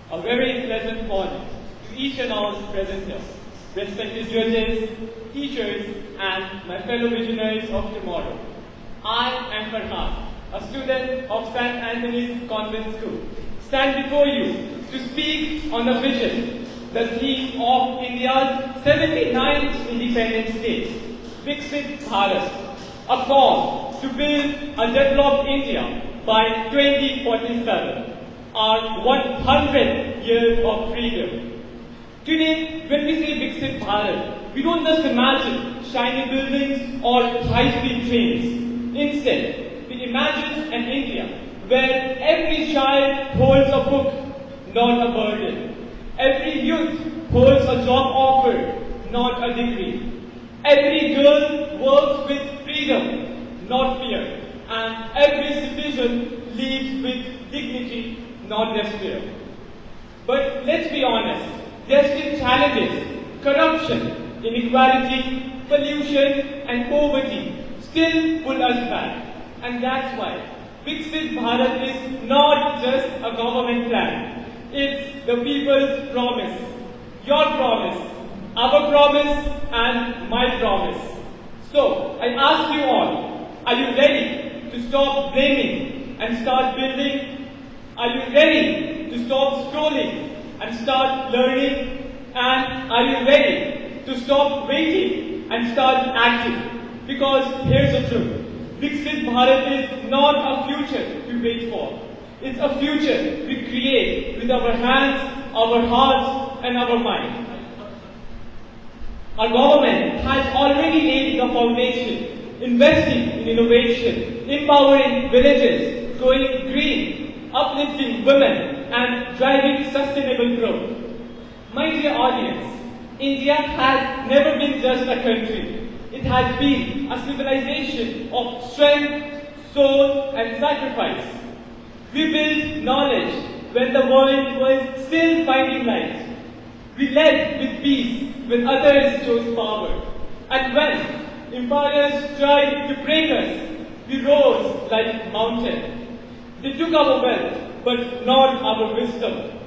A very pleasant morning to each and all present here, respected judges, teachers, and my fellow visionaries of tomorrow. I am Farhan, a student of St. Anthony's Convent School, stand before you to speak on a vision, the theme of India's 79th Independence Day, Viksit Bharat, a call to build a developed India by 2047. Our 100 years of freedom. Today, when we say Viksit Bharat, we don't just imagine shiny buildings or high-speed trains. Instead, we imagine an India where every child holds a book, not a burden. Every youth holds a job offer, not a degree. Every girl works with freedom, not fear. And every citizen lives with dignity, not despair. But let's be honest, there are still challenges. Corruption, inequality, pollution, and poverty still pull us back. And that's why Viksit Bharat is not just a government plan. It's the people's promise. Your promise, our promise, and my promise. So, I ask you all, are you ready to stop blaming and start building? Are you ready to stop scrolling and start learning? And are you ready to stop waiting and start acting? Because here's the truth. Viksit Bharat is not a future we wait for. It's a future we create with our hands, our hearts, and our mind. Our government has already laid the foundation, investing in innovation, empowering villages, going green, uplifting women, and driving sustainable growth. My dear audience, India has never been just a country. It has been a civilization of strength, soul, and sacrifice. We built knowledge when the world was still finding light. We led with peace when others chose power. And when empires tried to break us, we rose like mountains. They took our wealth, but not our wisdom.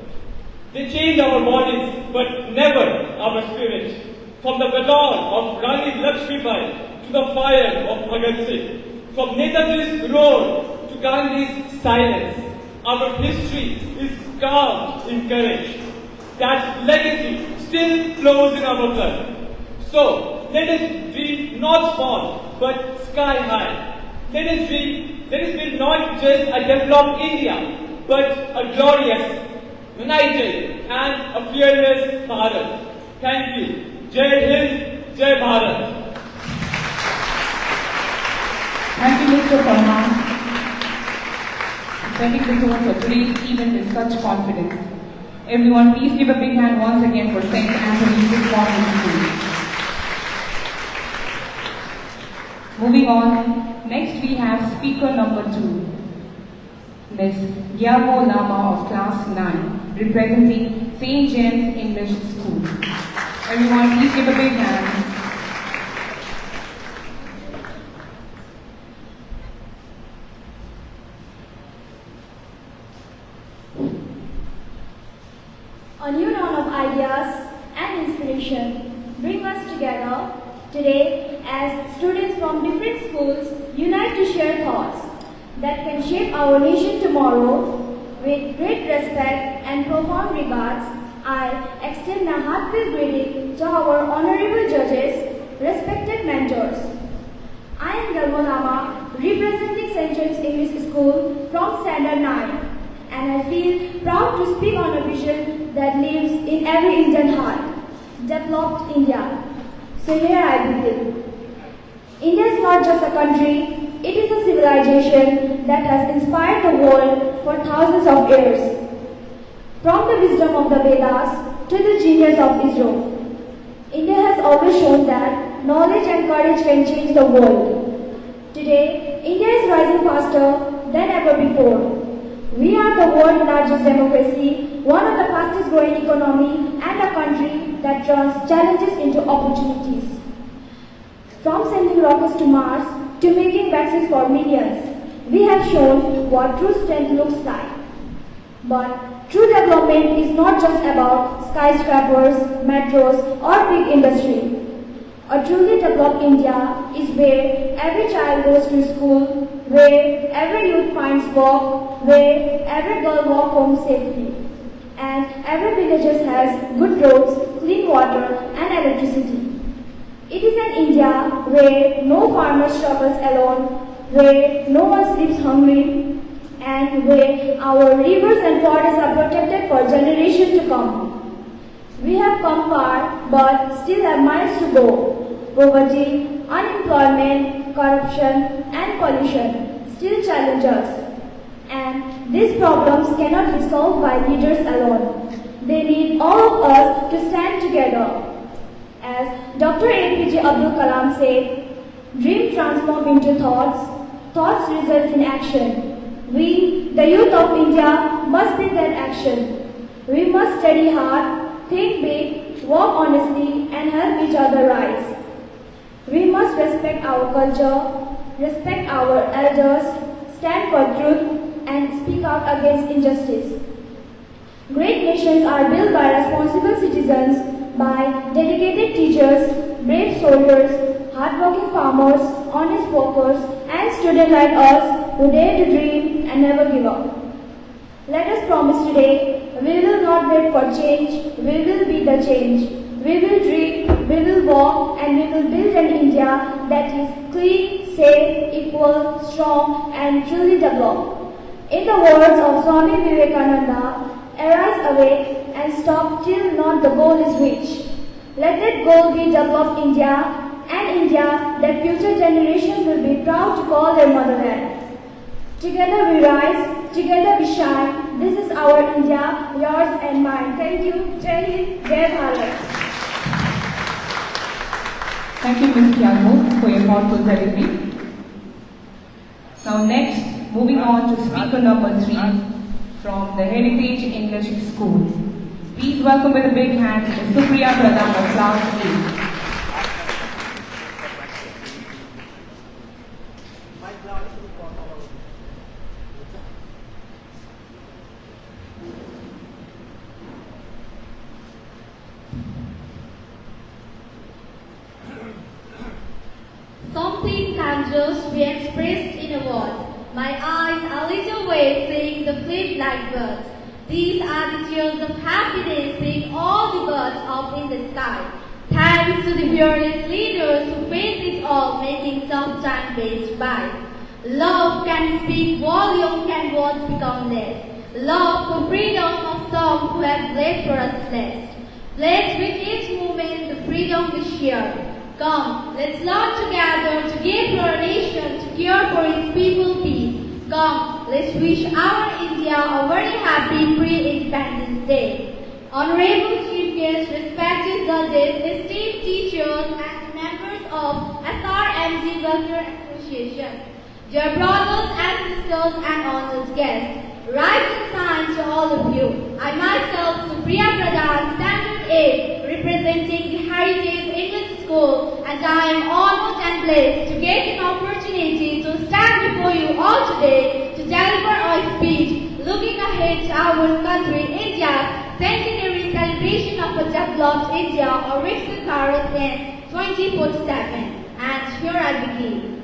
They changed our bodies, but never our spirit. From the baton of Rani Lakshmibai to the fire of Bhagat Singh, from Netaji's roar to Gandhi's silence, our history is carved in courage. That legacy still flows in our blood. So, let us dream not small, but sky high. Let us build not just a developed India, but a glorious, united, and a fearless Bharat. Thank you. Jai Hind, Jai Bharat. Thank you, Mr. Farhan, setting the tone for today's event with such confidence. Everyone, please give a big hand once again for St. Anthony's Convent School. Moving on, next we have speaker number 2, Ms. Jaigaon Lama of class 9, representing St. James English School. Everyone, please give a big hand. A new dawn of ideas and inspiration bring us together today as students from different schools unite to share thoughts that can shape our nation tomorrow. With great respect and profound regards, I extend a heartfelt greeting to our honorable judges, respected mentors. I am Jaigaon Lama, representing St. James English School from Standard 9. And I feel proud to speak on a vision that lives in every Indian heart, developed India. So here I begin. India is not just a country, it is a civilization that has inspired the world for thousands of years. From the wisdom of the Vedas to the genius of Israel, India has always shown that knowledge and courage can change the world. Today, India is rising faster than ever before. We are the world's largest democracy, one of the fastest growing economy, and a country that turns challenges into opportunities. From sending rockets to Mars to making vaccines for millions, we have shown what true strength looks like. But true development is not just about skyscrapers, metros, or big industry. A truly developed India is where every child goes to school, where every youth finds work, where every girl walks home safely, and every village has good roads, clean water, and electricity. It is an India where no farmer struggles alone, where no one sleeps hungry, and where our rivers and forests are protected for generations to come. We have come far, but still have miles to go. Poverty, unemployment, corruption, and pollution still challenge us. And these problems cannot be solved by leaders alone. They need all of us to stand together. As Dr. APJ Abdul Kalam said, dreams transform into thoughts, thoughts result in action. We, the youth of India, must be that action. We must study hard, think big, work honestly, and help each other rise. We must respect our culture, respect our elders, stand for truth, and speak out against injustice. Great nations are built by responsible citizens, by dedicated teachers, brave soldiers, hardworking farmers, honest workers, and students like us who dare to dream and never give up. Let us promise today, we will not wait for change, we will be the change. We will dream, we will walk, and we will build an India that is clean, safe, equal, strong, and truly developed. In the words of Swami Vivekananda, arise awake and stop till not the goal is reached. Let that goal be developed India, an India that future generations will be proud to call their motherland. Together we rise, together we shine. This is our India, yours and mine. Thank you. Jai Hind, Jai Bharat. Thank you, Ms. Kyalmo, for your thoughtful delivery. Now next, moving on to speaker number 3 from the Heritage English School. Please welcome with a big hand Ms. Supriya Pradhan of Class 8. Something can just be expressed in a word. My eyes are little away seeing the fleet like birds. These are the tears of happiness seeing all the birds up in the sky. Thanks to the fearless leaders who face it all, making tough time based by. Love can speak volume, can words become less. Love for freedom of some who have bled for us blessed. Blessed with each moment the freedom we share. Come, let's learn together to give for our nation, to care for its people peace. Come, let's wish our India a very happy pre-Independence Day. Honorable Chief Guests, respected judges, esteemed teachers, and members of SRMG Welfare Association, dear brothers and sisters and honored guests, rise and shine to all of you. I myself, Supriya Pradhan, Standard 8, representing the Heritage English School, and I am honored and blessed to get an opportunity to stand before you all today to deliver a speech looking ahead to our country, India's centenary celebration of a developed India or Viksit Bharat in 2047. And here I begin.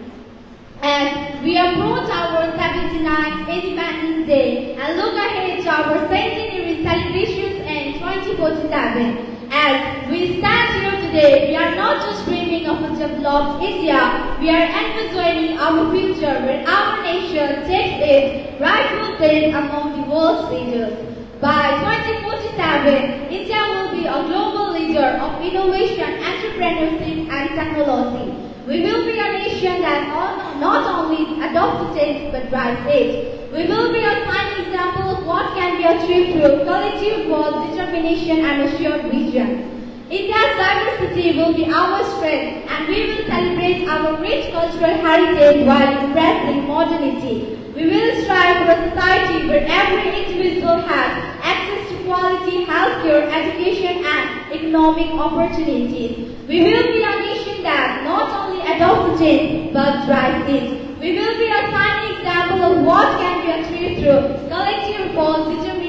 As we approach our 79th Independence Day and look ahead to our centenary celebrations in 2047, as we stand here today, we are not just dreaming of a developed India, we are envisioning our future where our nation takes its rightful place among the world's leaders. By 2047, India will be a global leader of innovation, entrepreneurship, and technology. We will be a nation that not only adopts it but drives it. We will be a fine example of what can be achieved through collective work, determination, and a shared vision. India's diversity will be our strength, and we will celebrate our rich cultural heritage while embracing modernity. We will strive for a society where every individual has access to quality healthcare, education, and economic opportunities. We will be a nation that not only adopts it but drives it. We will be a fine example of what can be achieved through collective goals, determination,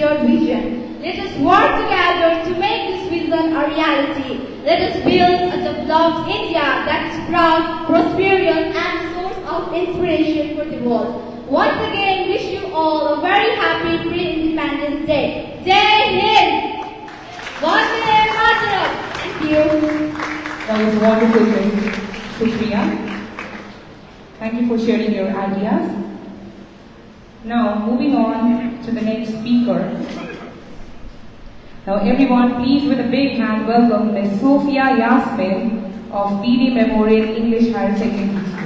shared vision. Let us work together to make this vision a reality. Let us build a developed India that is proud, prosperous, and a source of inspiration for the world. Once again, wish you all a very happy pre-Independence Day. Jai Hind! Vande Mataram! Thank you. That was wonderful, Ms. Supriya. Thank you for sharing your ideas. Now, moving on to the next speaker. Now, everyone, please, with a big hand, welcome Ms. Sophia Yasmin of PD Memorial English Higher Secondary School.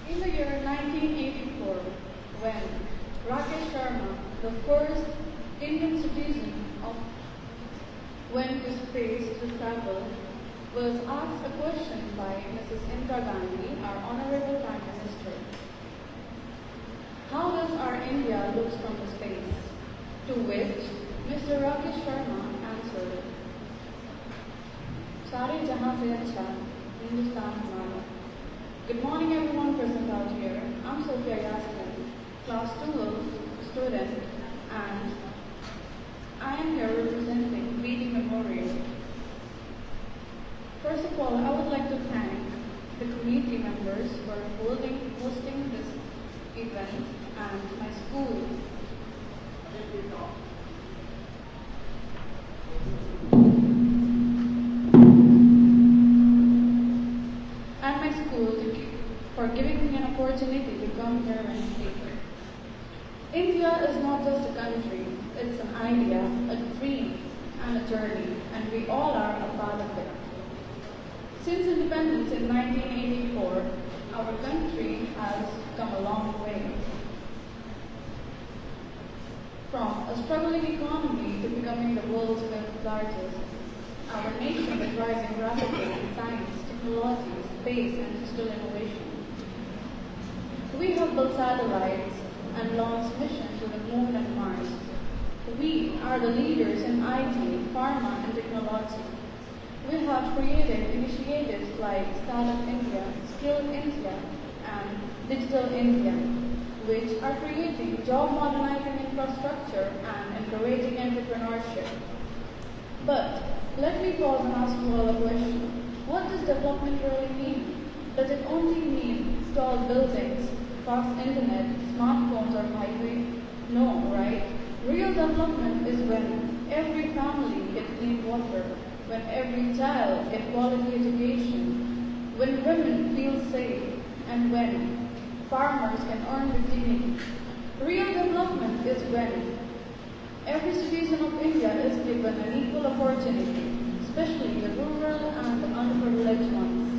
In the year 1984, when Rakesh Sharma, the first Indian citizen of went to space to travel, was asked a question by Mrs. Indira Gandhi, our Honorable Prime Minister. How does our India look from the space? To which Mr. Rakesh Sharma answered, Sare jahan se acha, Hindustan hamara. Good morning everyone present out here. I'm Sophia Yasmin, class 2 student, and I am here representing BD Memorial. First of all, I would like to thank the community members for hosting this event and my school. For giving me an opportunity to come here and speak. India is not just a country, it's an idea, a dream, and a journey, and we all are a part of it. Since independence in 1984, our country has come a long way. From a struggling economy to becoming the world's fifth largest, our nation is rising rapidly in science, technology, space, and digital innovation. We have built satellites and launched missions to the moon and Mars. We are the leaders in IT, pharma, and technology. We have created initiatives like Startup India, Skill India, and Digital India, which are creating job modernizing infrastructure and encouraging entrepreneurship. But let me pause and ask you all a question. What does development really mean? Does it only mean tall buildings, fast internet, smartphones, or highway? No, right? Real development is when every family gets clean water, when every child gets quality education, when women feel safe, and when farmers can earn with dignity. Real development is when every citizen of India is given an equal opportunity, especially the rural and the underprivileged ones.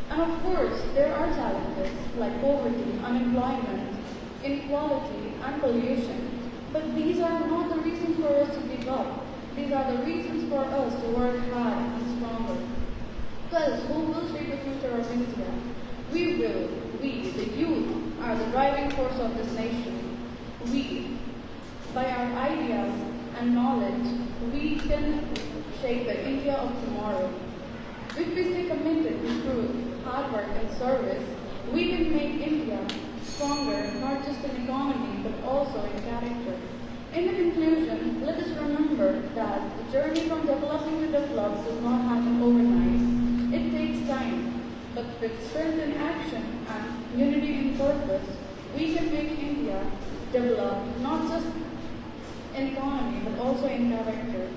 And of course, there are challenges like poverty, unemployment, inequality, and pollution. But these are not the reasons for us to give up. These are the reasons for us to work hard and stronger. Because who will shape the future of India? We will. We, the youth, are the driving force of this nation. We, by our ideas and knowledge, we can shape the India of tomorrow. If we stay committed to truth, hard work, and service, we can make India stronger, not just in economy, but also in character. In the conclusion, let us remember that the journey from developing to develop does not happen overnight. It takes time, but with strength in action and unity in purpose, we can make India develop not just in economy, but also in character.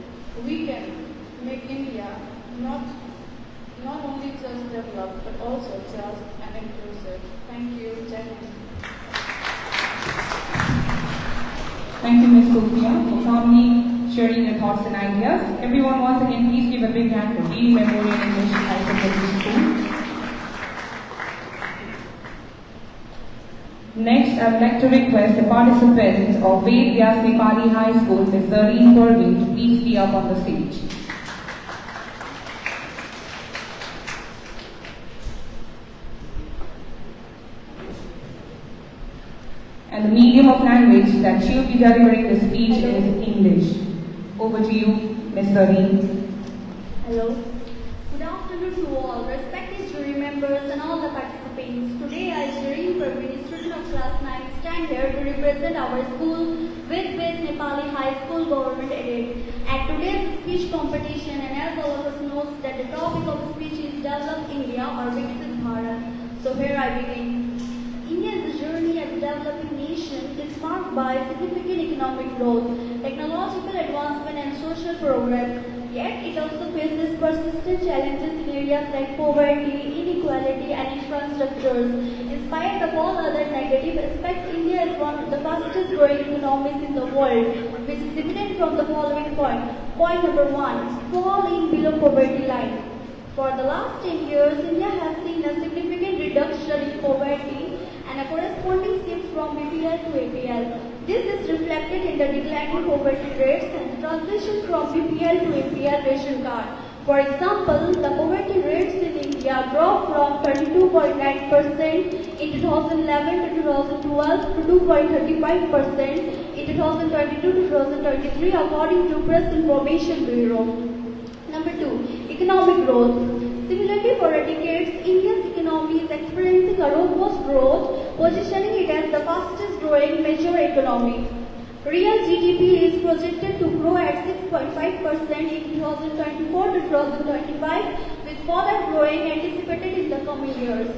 We can make India not only just developed, but also just and inclusive. Thank you, Jai Hind. Thank you, Ms. Sophia, for calmly sharing your thoughts and ideas. Everyone, once again, please give a big hand for BD Memorial English High Secondary School. Next, I would like to request the participant of Ved Vyas Nepali High School, Ms. Zareen Pervin, to please be up on the stage. And the medium of language that she will be delivering the speech is English. Over to you, Ms. Zareen. Hello. afternoon to all, respected jury members and all the participants. Today I, Shireen Praveen, student of class 9, stand here to represent our school with Best Nepali High School Government Aided. At today's speech competition, and as all of us knows that the topic of the speech is Develop India or Viksit Bharat. So here I begin. India's journey as a developing nation is marked by significant economic growth, technological advancement and social progress. Yet it also faces persistent challenges in areas like poverty, inequality and infrastructures. In spite of all other negative aspects, India is one of the fastest growing economies in the world, which is evident from the following point. Point number 1, fall in below poverty line. For the last 10 years, India has seen a significant reduction in poverty and a corresponding shift from BPL to APL. This is reflected in the declining poverty rates and transition from BPL to APL ration card. For example, the poverty rates in India dropped from 32.9% in 2011 to 2012 to 2.35% in 2022 to 2023 according to Press Information Bureau. Number 2, economic growth. Similarly, for decades, India's economy is experiencing a robust growth, positioning it as the fastest growing major economy. Real GDP is projected to grow at 6.5% in 2024 to 2025, with further growing anticipated in the coming years.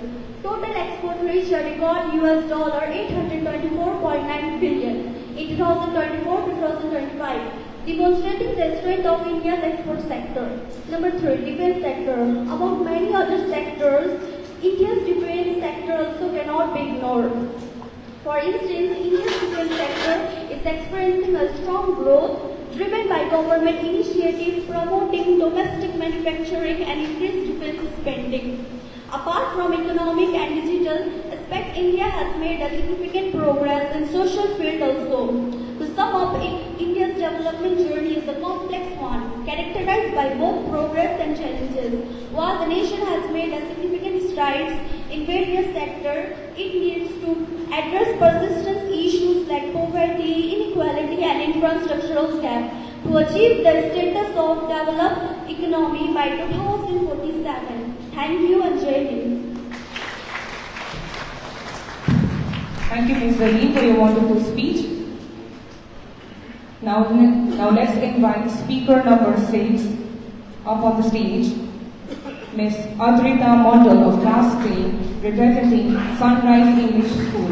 Total export reached a record $824.9 billion in 2024 to 2025. Demonstrating the strength of India's export sector. Number 3, defense sector. Among many other sectors, India's defense sector also cannot be ignored. For instance, India's defense sector is experiencing a strong growth driven by government initiatives promoting domestic manufacturing and increased defense spending. Apart from economic and digital aspect, India has made a significant progress in social field also. To sum up, India's development journey is a complex one, characterized by both progress and challenges. While the nation has made a significant strides in various sectors, it needs to address persistent issues like poverty, inequality and infrastructural gap to achieve the status of developed economy by 2047. Thank you and Jai Hind. Thank you, Ms. Zaheen, for your wonderful speech. Now let's invite speaker number 6 up on the stage, Ms. Adrita Mondal of Class 3, representing Sunrise English School.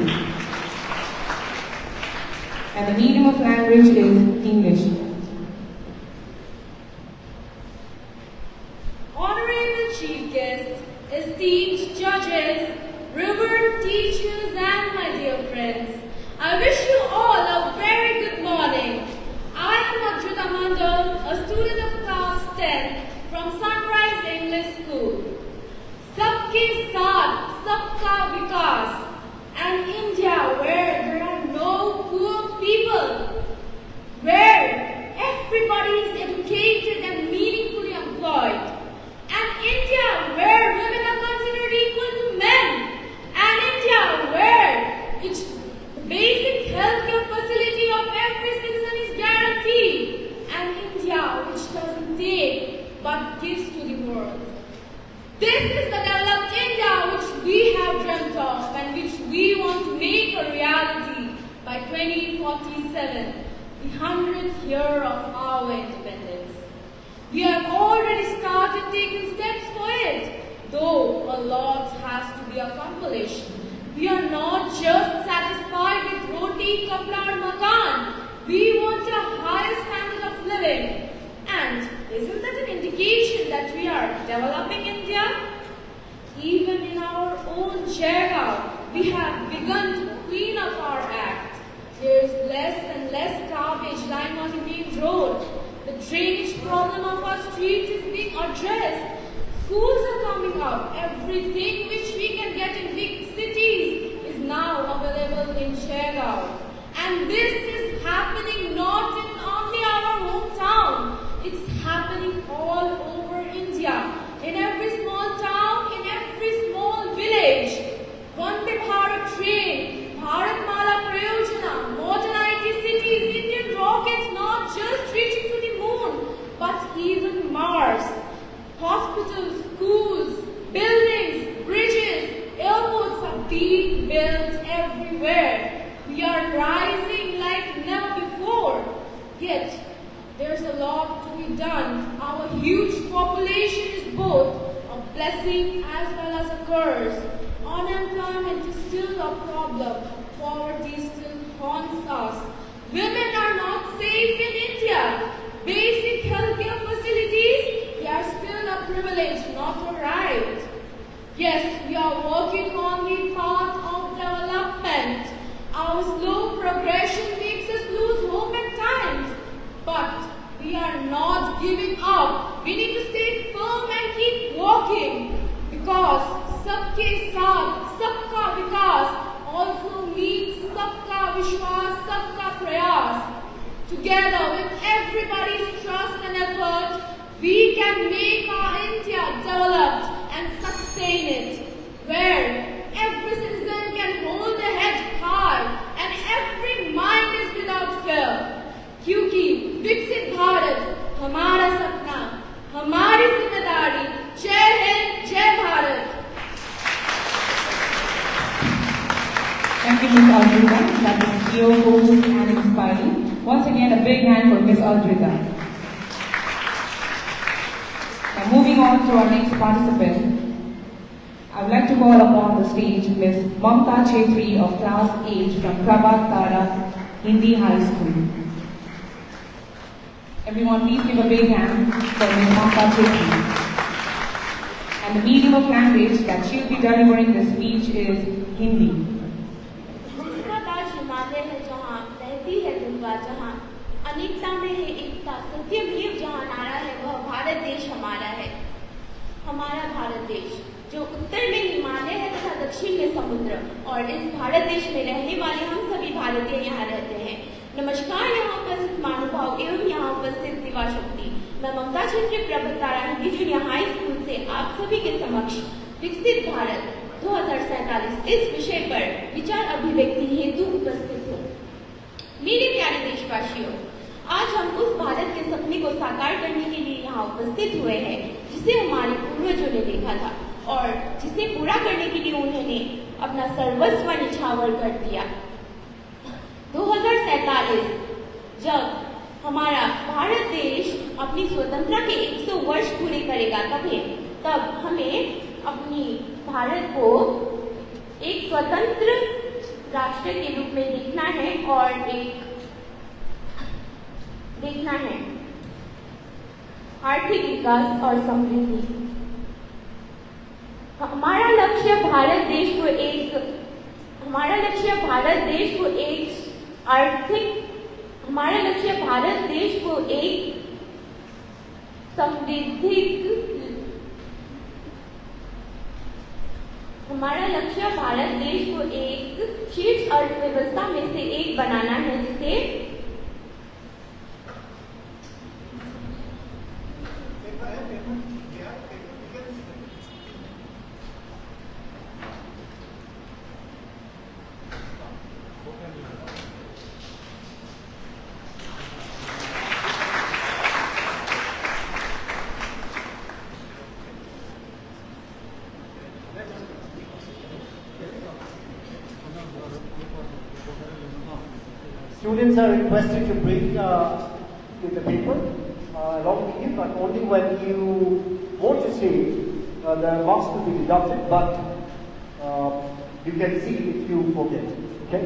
And the medium of language is English. Honorable Chief Guest, esteemed judges, revered teachers and my dear friends, I wish you all a very good morning. I am Adrita Mondal, a student of class 10 from Sunrise English School. Sabke Saath, Sabka Vikas, an India where there are no poor people, where everybody is educated and meaningfully employed, an India where women are considered equal to men, an India where each basic healthcare facility of every citizen is guaranteed, an India which doesn't take but gives to the world. This is the developed India which we have dreamt of and which we want to make a reality by 2047, the 100th year of our independence. We have already started taking steps for it, though a lot has to be accomplished. We are not just satisfied with roti, kapla and makan. We want a higher standard of living. And isn't that an indication that we are developing India? Even in our own Jaigaon, we have begun to clean up our act. There is less and less garbage lying on the main road. The drainage problem of our streets is being addressed. Schools are coming up. Everything which we can get in big cities is now available in Jaigaon. And this is happening not in only our hometown. It's happening all over India. In every small town, in every small village. Vande Bharat train, Bharatmala Prayojana, modern IT cities, Indian rockets not just reaching to the moon, but even Mars. Hospitals, schools, buildings, bridges, airports are being built everywhere. We are rising like never before. Yet, there's a lot to be done. Our huge population is both a blessing as well as a curse. Unemployment is still a problem. Poverty still haunts us. Women are not safe in India. Basic healthcare facilities, they are still a privilege, not a right. Yes, we are working on the path of development. Our slow progression makes us lose hope at times. But we are not giving up. We need to stay firm and keep walking. Because sabke saath, sabka vikas also means sabka vishwas, sabka prayas. Together with everybody's trust and effort, we can make our India developed and sustain it, where every citizen can hold their head high and every mind is without fear. क्योंकि विकसित भारत हमारा सपना, हमारी जिम्मेदारी। जय हिंद, जय Bharat. Thank you, Ms. Aldrita. That is cheerful and inspiring. Once again, a big hand for Ms. Aldrita. Now, moving on to our next participant, I would like to call upon the stage Ms. Mamta Chetri of Class 8 from Prabhat Tara Hindi High School. Everyone, please give a big hand for Ms. Mamta Chetri. And the medium of language that she will be delivering the speech is Hindi. जहाँ अनेकता में है एकता, सत्यमेव जहाँ नारा है वह भारत देश हमारा है। हमारा भारत देश जो उत्तर में हिमालय है तथा दक्षिण में समुद्र, और इस भारत देश में रहने वाले हम सभी भारतीय यहाँ रहते हैं। नमस्कार यहाँ उपस्थित महानुभाव एवं यहाँ उपस्थित युवा शक्ति। मैं ममता छेत्री प्रबल तारा हिंदी जूनियर हाई स्कूल से आप सभी के समक्ष विकसित भारत 2047 इस विषय पर विचार अभिव्यक्ति हेतु उपस्थित हूँ। मेरे प्यारे देशवासियों, आज हम उस भारत के सपने को साकार करने के लिए यहाँ उपस्थित हुए हैं जिसे हमारे पूर्वजों ने देखा था और जिसे पूरा करने के लिए उन्होंने अपना सर्वस्व निछावर कर दिया। 2047 जब हमारा भारत देश अपनी स्वतंत्रता के 100 वर्ष पूरे करेगा तब हमें अपनी भारत को एक स्वतंत्र राष्ट्र के रूप में देखना है और देखना है आर्थिक विकास और समृद्धि। हमारा लक्ष्य भारत देश को एक शीर्ष अर्थव्यवस्था में से एक बनाना है जिसे Students are requested to bring with the paper along with you, but only when you want to see the marks will be deducted, but you can see if you forget. Okay?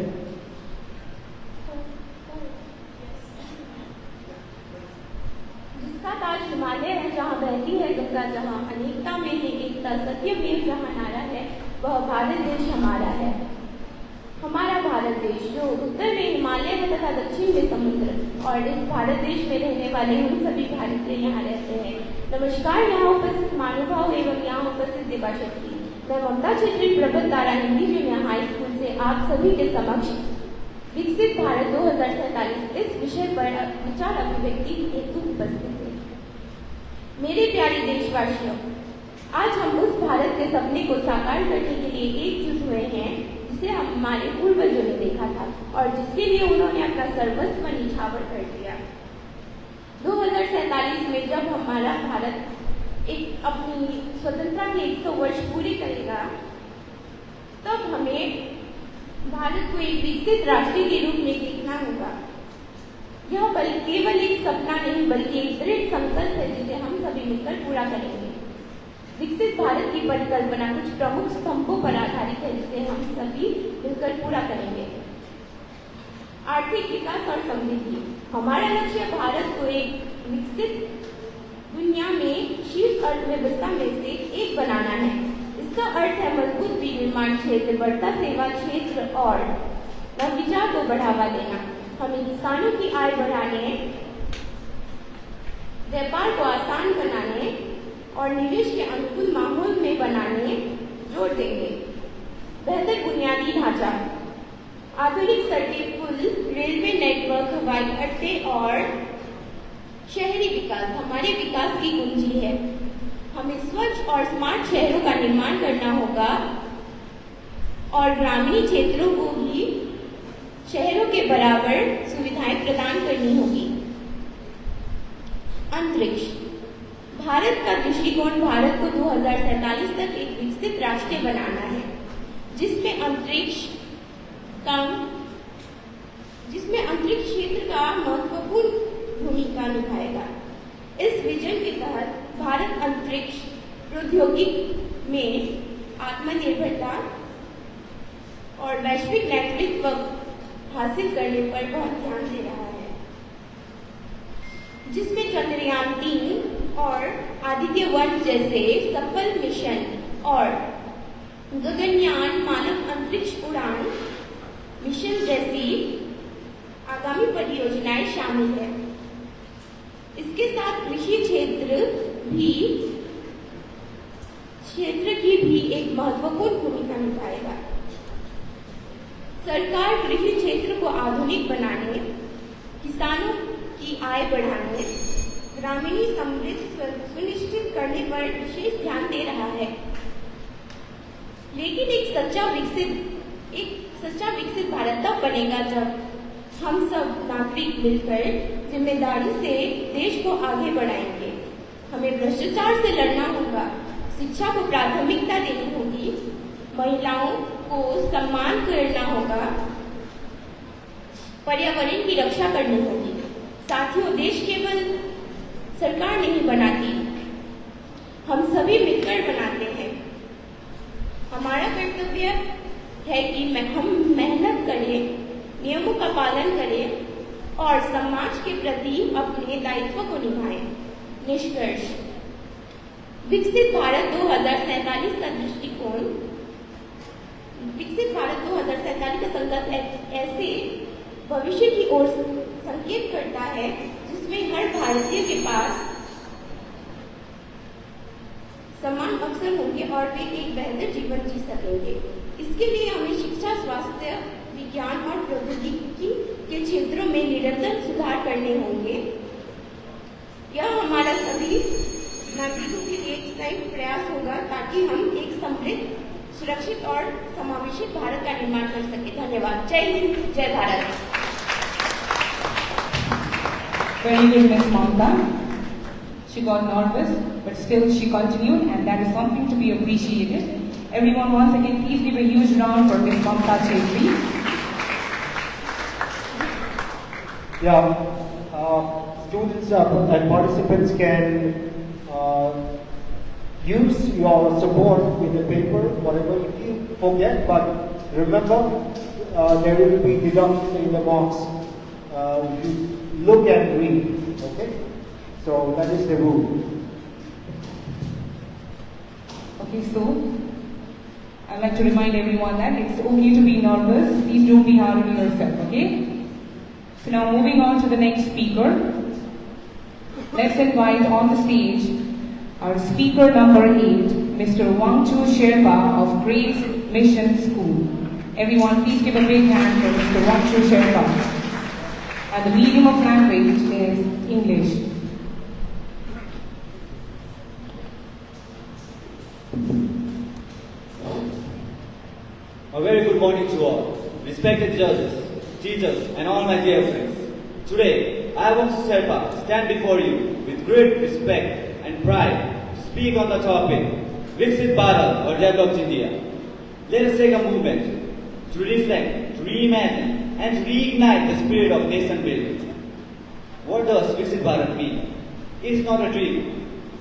जिसका ताज हिमालय है, जहाँ बहती है गंगा, जहाँ अनेकता में है एकता, सत्यमेव जहाँ नारा है, वह भारत देश हमारा है। हमारा भारत देश जो उत्तर में हिमालय है तथा दक्षिण में समुद्र, और इस भारत देश में रहने वाले हम सभी भारतीय यहाँ रहते हैं। नमस्कार यहाँ उपस्थित महानुभाव एवं यहाँ उपस्थित देवा शक्ति। मैं ममता छेत्री प्रबल तारा हिंदी जूनियर हाई स्कूल से आप सभी के समक्ष विकसित भारत 2047 इस विषय पर विचार अभिव्यक्ति हेतु उपस्थित है। मेरे प्यारे देशवासियों, आज हम उस भारत के सपने को साकार करने के लिए एकजुट हुए हैं जिसे हमारे पूर्वजों ने देखा था और जिसके लिए उन्होंने अपना सर्वस्व निछावर कर दिया। 2047 में जब हमारा भारत एक अपनी स्वतंत्रता के 100 वर्ष पूरे करेगा, तब हमें भारत को एक विकसित राष्ट्र के रूप में देखना होगा। यह केवल एक सपना नहीं बल्कि एक दृढ़ संकल्प है जिसे हम सभी मिलकर पूरा करेंगे। विकसित भारत की परिकल्पना कुछ प्रमुख स्तंभों पर आधारित है जिसे हम सभी मिलकर पूरा करेंगे। आर्थिक विकास और समृद्धि। हमारा लक्ष्य भारत को एक विकसित दुनिया में शीर्ष अर्थव्यवस्था में से एक बनाना है। इसका अर्थ है मजबूत विनिर्माण क्षेत्र, बढ़ता सेवा क्षेत्र और नवाचार को बढ़ावा देना। हमें किसानों की आय बढ़ाने, व्यापार को आसान बनाने और निवेश के अनुकूल माहौल में बनाने जोर देंगे। बेहतर बुनियादी ढांचा, आधुनिक सड़कें, पुल, रेलवे नेटवर्क, हवाई अड्डे और शहरी विकास हमारे विकास की कुंजी है। हमें स्वच्छ और स्मार्ट शहरों का निर्माण करना होगा और ग्रामीण क्षेत्रों को भी शहरों के बराबर सुविधाएं प्रदान करनी होगी। अंतरिक्ष, भारत का दृष्टिकोण भारत को 2047 तक एक विकसित राष्ट्र बनाना है, जिसमें अंतरिक्ष क्षेत्र का महत्वपूर्ण भूमिका निभाएगा। इस विजन के तहत भारत अंतरिक्ष प्रौद्योगिकी में आत्मनिर्भरता और वैश्विक नेतृत्व हासिल करने पर बहुत ध्यान दे रहा है, जिसमें चंद्रयान 3 और आदित्य-1 जैसे सफल मिशन और गगनयान मानव अंतरिक्ष उड़ान मिशन जैसी आगामी परियोजनाएं शामिल है। इसके साथ कृषि क्षेत्र की भी एक महत्वपूर्ण भूमिका निभाएगा। सरकार कृषि क्षेत्र को आधुनिक बनाने, किसानों की आय बढ़ाने, ग्रामीण समृद्धि सुनिश्चित करने पर विशेष ध्यान दे रहा है। लेकिन एक सच्चा विकसित भारत तब बनेगा जब हम सब नागरिक मिलकर जिम्मेदारी से देश को आगे बढ़ाएंगे। हमें भ्रष्टाचार से लड़ना होगा, शिक्षा को प्राथमिकता देनी होगी, महिलाओं को सम्मान करना होगा, पर्यावरण की रक्षा करनी होगी। साथियों, देश केवल सरकार नहीं बनाती, हम सभी मिलकर बनाते हैं। हमारा कर्तव्य है कि हम मेहनत करें, नियमों का पालन करें और समाज के प्रति अपने दायित्व को निभाएं। निष्कर्ष, विकसित भारत 2047 का दृष्टिकोण, विकसित भारत 2047 का संकल्प ऐसे भविष्य की ओर संकेत करता है जिसमें हर भारतीय के पास समान अवसर होंगे और वे एक बेहतर जीवन जी सकेंगे। इसके लिए हमें शिक्षा, स्वास्थ्य, विज्ञान और प्रौद्योगिकी के क्षेत्रों में निरंतर सुधार करने होंगे। यह हमारा सभी नागरिकों के लिए एक संयुक्त प्रयास होगा ताकि हम एक समृद्ध, सुरक्षित और समावेशी भारत का निर्माण कर सके। धन्यवाद। जय हिंद, जय Bharat. Very good, Ms. Mamta. She got nervous, but still she continued, and that is something to be appreciated. Everyone, once again, please give a huge round for Ms. Mamta Chetri. Yeah, students and participants can use your support with the paper, whatever if you forget, but remember there will be deductions in the marks. You look and read, okay? So that is the rule. Okay, so I'd like to remind everyone that it's okay to be nervous. Please don't be hard on yourself, okay? So now moving on to the next speaker. Let's invite on the stage our speaker number 8, Mr. Wangchu Sherpa of Grace Mission School. Everyone, please give a big hand for Mr. Wangchu Sherpa. And the medium of language is English. A very good morning to all, respected judges, teachers, and all my dear friends. Today, I want to stand before you with great respect and pride to speak on the topic, Viksit Bharat or Developed India. Let us take a movement to reflect, to reimagine, and to reignite the spirit of nation building. What does Viksit Bharat mean? It's not a dream.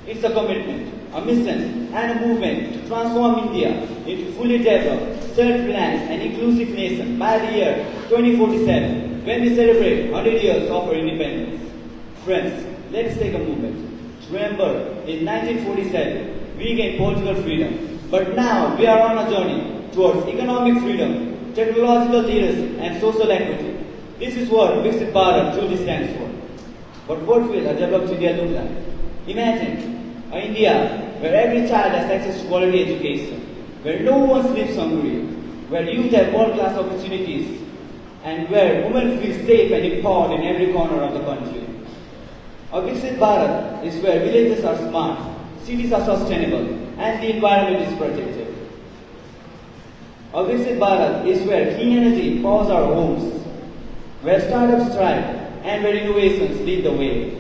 It's a commitment, a mission, and a movement to transform India into fully developed, self-reliant, and inclusive nation by the year 2047, when we celebrate 100 years of our independence. Friends, let's take a moment. Remember, in 1947, we gained political freedom, but now we are on a journey towards economic freedom, technological leadership, and social equity. This is what Viksit Bharat truly stands for. But what will a developed India look like? Imagine an India where every child has access to quality education, where no one sleeps hungry, where youth have world-class opportunities, and where women feel safe and empowered in every corner of the country. A Viksit Bharat is where villages are smart, cities are sustainable, and the environment is protected. A Viksit Bharat is where clean energy powers our homes, where startups thrive, and where innovations lead the way.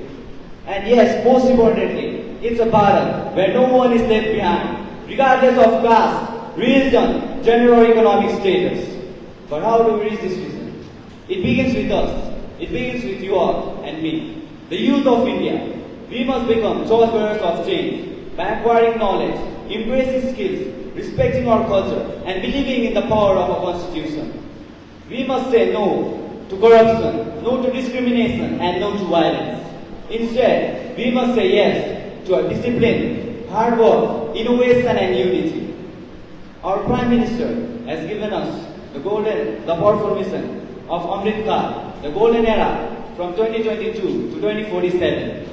And yes, most importantly, it's a Bharat where no one is left behind, regardless of caste, religion, gender or economic status. But how do we reach this vision? It begins with us. It begins with you all and me, the youth of India. We must become torchbearers of change by acquiring knowledge, embracing skills, respecting our culture, and believing in the power of our constitution. We must say no to corruption, no to discrimination, and no to violence. Instead, we must say yes to a discipline, hard work, innovation, and unity. Our Prime Minister has given us the powerful mission of Amrit Kal, the golden era from 2022 to 2047.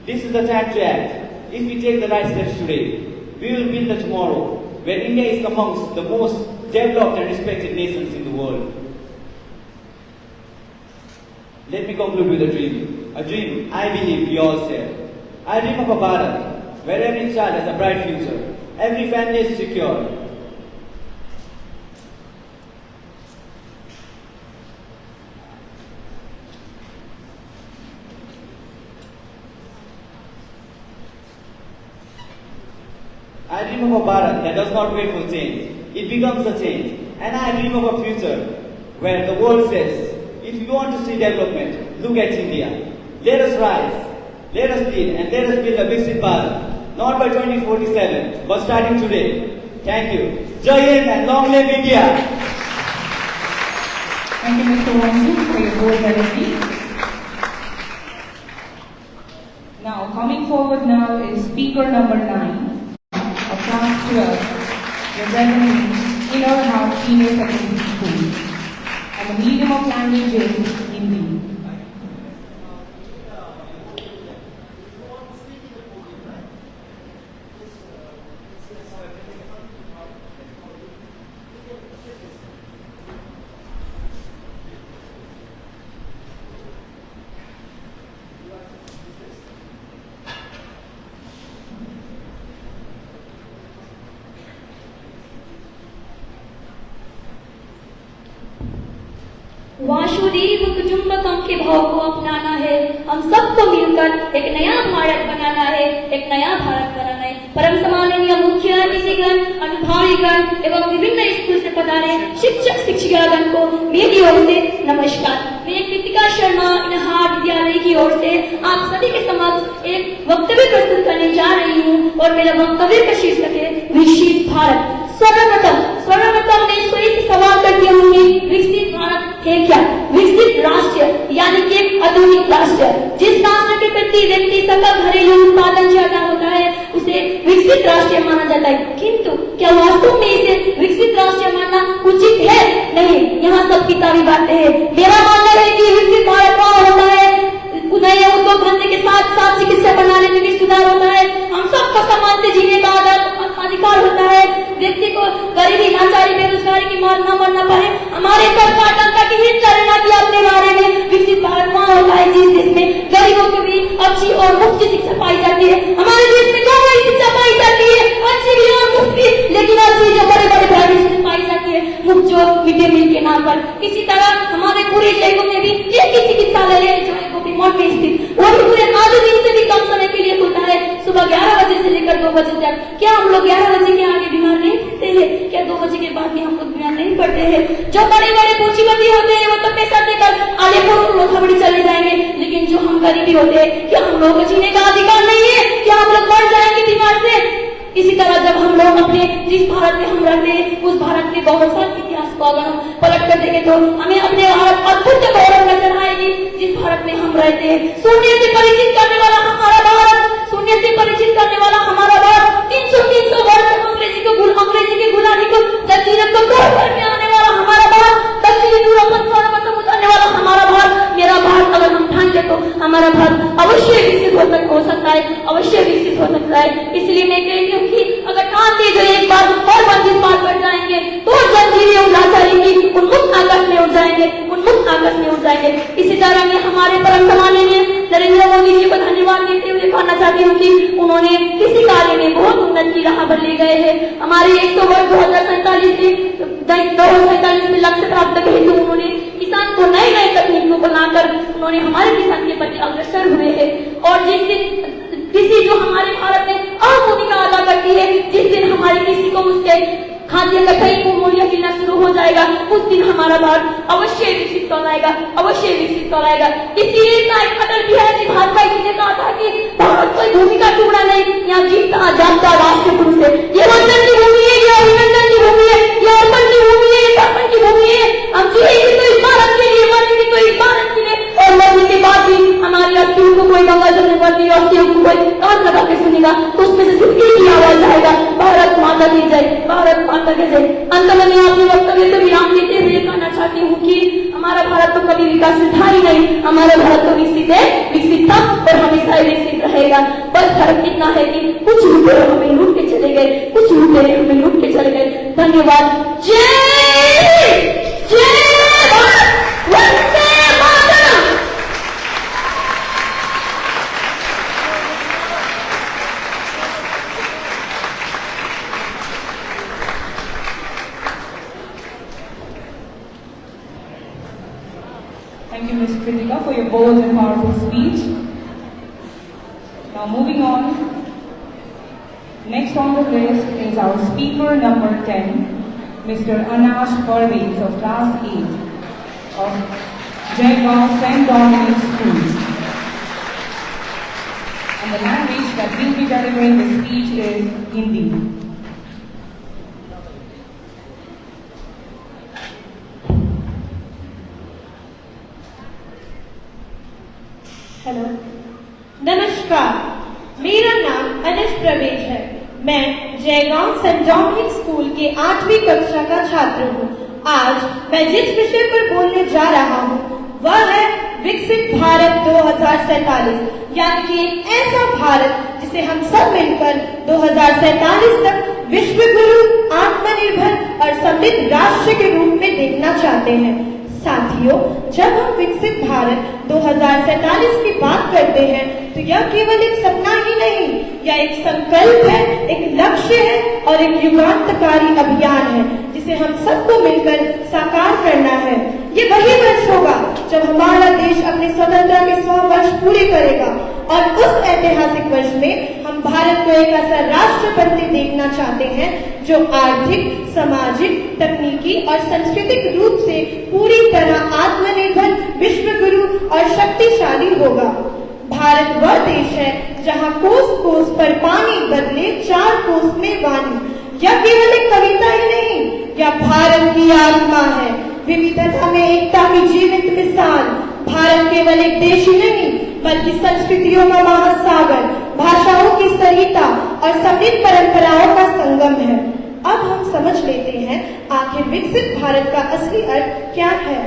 This is the time to act. If we take the right steps today, we will build the tomorrow where India is amongst the most developed and respected nations in the world. Let me conclude with a dream I believe we all share. I dream of a Bharat where every child has a bright future, every family is secure. I dream of a Bharat that does not wait for change. It becomes a change. And I dream of a future where the world says, if you want to see development, look at India. Let us rise, let us lead, and let us build a Viksit Bharat. Not by 2047, but starting today. Thank you. Jai Hind and long live India. Thank you, Mr. Wangzu, for your bold melody. Now, coming forward now is speaker number 9 of class 12, representing Inner House Senior Secondary School. And the medium of language is Hindi. Vasudev कुटुंबकम के भाव को अपनाना है, हम सबको मिलकर एक नया भारत बनाना है, एक नया भारत बनाना है। परम सम्माननीय मुख्य अतिथिगण, अनुभावीगण एवं विभिन्न स्कूल से पधारे शिक्षक शिक्षिकागण को मेरी ओर से नमस्कार। मैं कृतिका शर्मा इनहार विद्यालय की ओर से आप सभी के समक्ष एक वक्तव्य प्रस्तुत करने जा रही हूँ और मेरा वक्तव्य का शीर्षक है विकसित भारत। सर्वप्रथम मैं स्वयं से सवाल करती हूँ, विकसित भारत है क्या? विकसित राष्ट्र यानी कि एक आधुनिक राष्ट्र, जिस राष्ट्र के प्रति व्यक्ति सकल घरेलू उत्पादन ज्यादा होता है उसे विकसित राष्ट्र माना जाता है। किंतु क्या वास्तव में इसे विकसित राष्ट्र मानना उचित है? नहीं, यहाँ सब किताबी बातें हैं। मेरा मानना है कि विकसित भारत वहाँ होता है नए उद्योग धंधे के साथ साथ चिकित्सा प्रणाली में भी सुधार होता है, हम सबको समान से जीने का अधिकार होता है, व्यक्ति को गरीबी लाचारी बेरोजगारी की मार न मरना पड़े। हमारे सरकार जनता की हित करना कि अपने बारे में विकसित भारत वहाँ होता है जिस देश में गरीबों को भी अच्छी और मुफ्त शिक्षा पाई जाती है। हमारे देश में दोनों ही शिक्षा पाई जाती है, अच्छी भी और मुफ्त भी, लेकिन अच्छी जो बड़े बड़े प्राइवेट स्कूल पाई जाती है मुफ्त जो मिड डे मील के नाम पर। इसी तरह हमारे पूरे जयगांव में भी एक ही चिकित्सालय है जो है वो भी स्थित, वो भी पूरे 8 दिन से भी कम समय के लिए खुलता है। सुबह 11 बजे से लेकर 2 बजे तक। क्या हम लोग 11 बजे के आगे बीमार नहीं पड़ते हैं? क्या 2 बजे के बाद भी हम लोग बीमार नहीं पड़ते हैं? जो बड़े बड़े पूंजीपति होते हैं वो तो पैसा देकर आलेपुर लोथाबड़ी चले जाएंगे, लेकिन जो हम गरीबी होते हैं, क्या हम लोगों को जीने का अधिकार नहीं है? क्या हम लोग मर जाएंगे बीमार से? इसी तरह जब हम लोग अपने जिस भारत में हम रहते हैं उस भारत के गौरवशाली इतिहास को अगर हम पलट कर देखें तो हमें अपने भारत अद्भुत गौरव नजर आएगी जिस भारत में हम रहते हैं। शून्य से परिचित करने वाला हमारा भारत, शून्य से परिचित करने वाला हमारा भारत, 300 वर्ष अंग्रेजी की गुलामी को जजीरत को तोड़ करके आने वाला हमारा भारत, दक्षिणी यूरोप पर सर्वप्रथम उतरने वाला हमारा भारत। मेरा भारत अगर हम ठान ले तो हमारा भारत अवश्य विकसित हो सकता है, अवश्य विकसित हो सकता है। इसलिए मैं कहती हूँ कि अगर ठान ली जो एक बार और 25 बार बढ़ जाएंगे तो जंजीरें और लाचारी की उन्मुक्त आकाश में उड़ जाएंगे, उन्मुक्त आकाश में उड़ जाएंगे। इसी तरह मैं हमारे परम माननीय नरेंद्र मोदी जी को धन्यवाद देते हुए कहना चाहती हूँ कि उन्होंने किसी कार्य में बहुत उन्नति की राह पर ले गए हैं। हमारे 100 वर्ष 2047 में लक्ष्य प्राप्त करने हेतु उन्होंने किसान को नए नए तकनीकों को लाकर उन्होंने हमारे किसान के प्रति अग्रसर हुए हैं। और जिस दिन कृषि जो हमारे भारत में अहम भूमिका अदा करती है, जिस दिन हमारी कृषि को उसके खाद्य का सही मूल्य मिलना शुरू हो जाएगा उस दिन हमारा भारत अवश्य विकसित कहलाएगा, अवश्य विकसित कहलाएगा। इसीलिए अटल बिहारी वाजपेयी जी ने कहा था कि भारत कोई भूमि का टुकड़ा नहीं, यहाँ जीता जागता राष्ट्र पुरुष है। ये वंदन की भूमि है, ये अभिनंदन की भूमि है, ये अर्पण की भूमि है, ये तर्पण की भूमि है। हम जिएंगे तो इस भारत के लिए, मरेंगे तो इस भारत के लिए, और मरने के बाद भी हमारी अस्थियों को कोई गंगा जलने वाली अस्थियों को कोई कान लगा के सुनेगा तो उसमें से सिर्फ एक ही आवाज आएगा, भारत माता की जय, भारत माता की जय। अंत में मैं अपने वक्तव्य को विराम देते हुए कहना चाहती हूँ कि हमारा भारत तो कभी विकासित था ही नहीं, हमारा भारत तो विकसित है, विकसित था और हमेशा विकसित रहेगा। बस फर्क इतना है कि कुछ लुटेरे हमें लूट के चले गए, कुछ लुटेरे हमें लूट के चले गए। धन्यवाद। जय जय Bharat, Vande Mataram. Thank you, Ms. Kritika, for your bold and powerful speech. Now moving on. Next on the list is our speaker number 10, Mr. Anash Parvez of Class 8 of Jaigaon St. Dominic's School. And the language that will be delivering the speech is Hindi. Hello, नमस्कार। मेरा नाम अनस प्रवेश है। मैं Jaigaon Saint Dominic school के 8वीं कक्षा का छात्र हूँ। आज मैं जिस विषय पर बोलने जा रहा हूँ वह है विकसित भारत 2047, यानी कि एक ऐसा भारत जिसे हम सब मिलकर 2047 तक विश्व गुरु, आत्मनिर्भर और समृद्ध राष्ट्र के रूप में देखना चाहते हैं। साथियों, जब हम विकसित भारत 2047 की बात करते हैं तो यह केवल एक सपना ही नहीं, यह एक संकल्प है, एक लक्ष्य है और एक युगांतकारी अभियान है जिसे हम सबको मिलकर साकार करना है। ये वही वर्ष होगा जब हमारा देश अपनी स्वतंत्रता के 100 वर्ष पूरे करेगा और उस ऐतिहासिक वर्ष में हम भारत को एक ऐसा राष्ट्र बनते देखना चाहते हैं जो आर्थिक, सामाजिक, तकनीकी और सांस्कृतिक रूप से पूरी तरह आत्मनिर्भर, विश्व गुरु और शक्तिशाली होगा। भारत वह देश है जहाँ कोस कोस पर पानी बदले 4 कोस में वाणी। यह केवल एक कविता ही नहीं, यह भारत की आत्मा है, विविधता में एकता की जीवित मिसाल। भारत केवल एक देश ही नहीं बल्कि संस्कृतियों का महासागर, भाषाओं की सरिता और समृद्ध परंपराओं का संगम है। अब हम समझ लेते हैं आखिर विकसित भारत का असली अर्थ क्या है।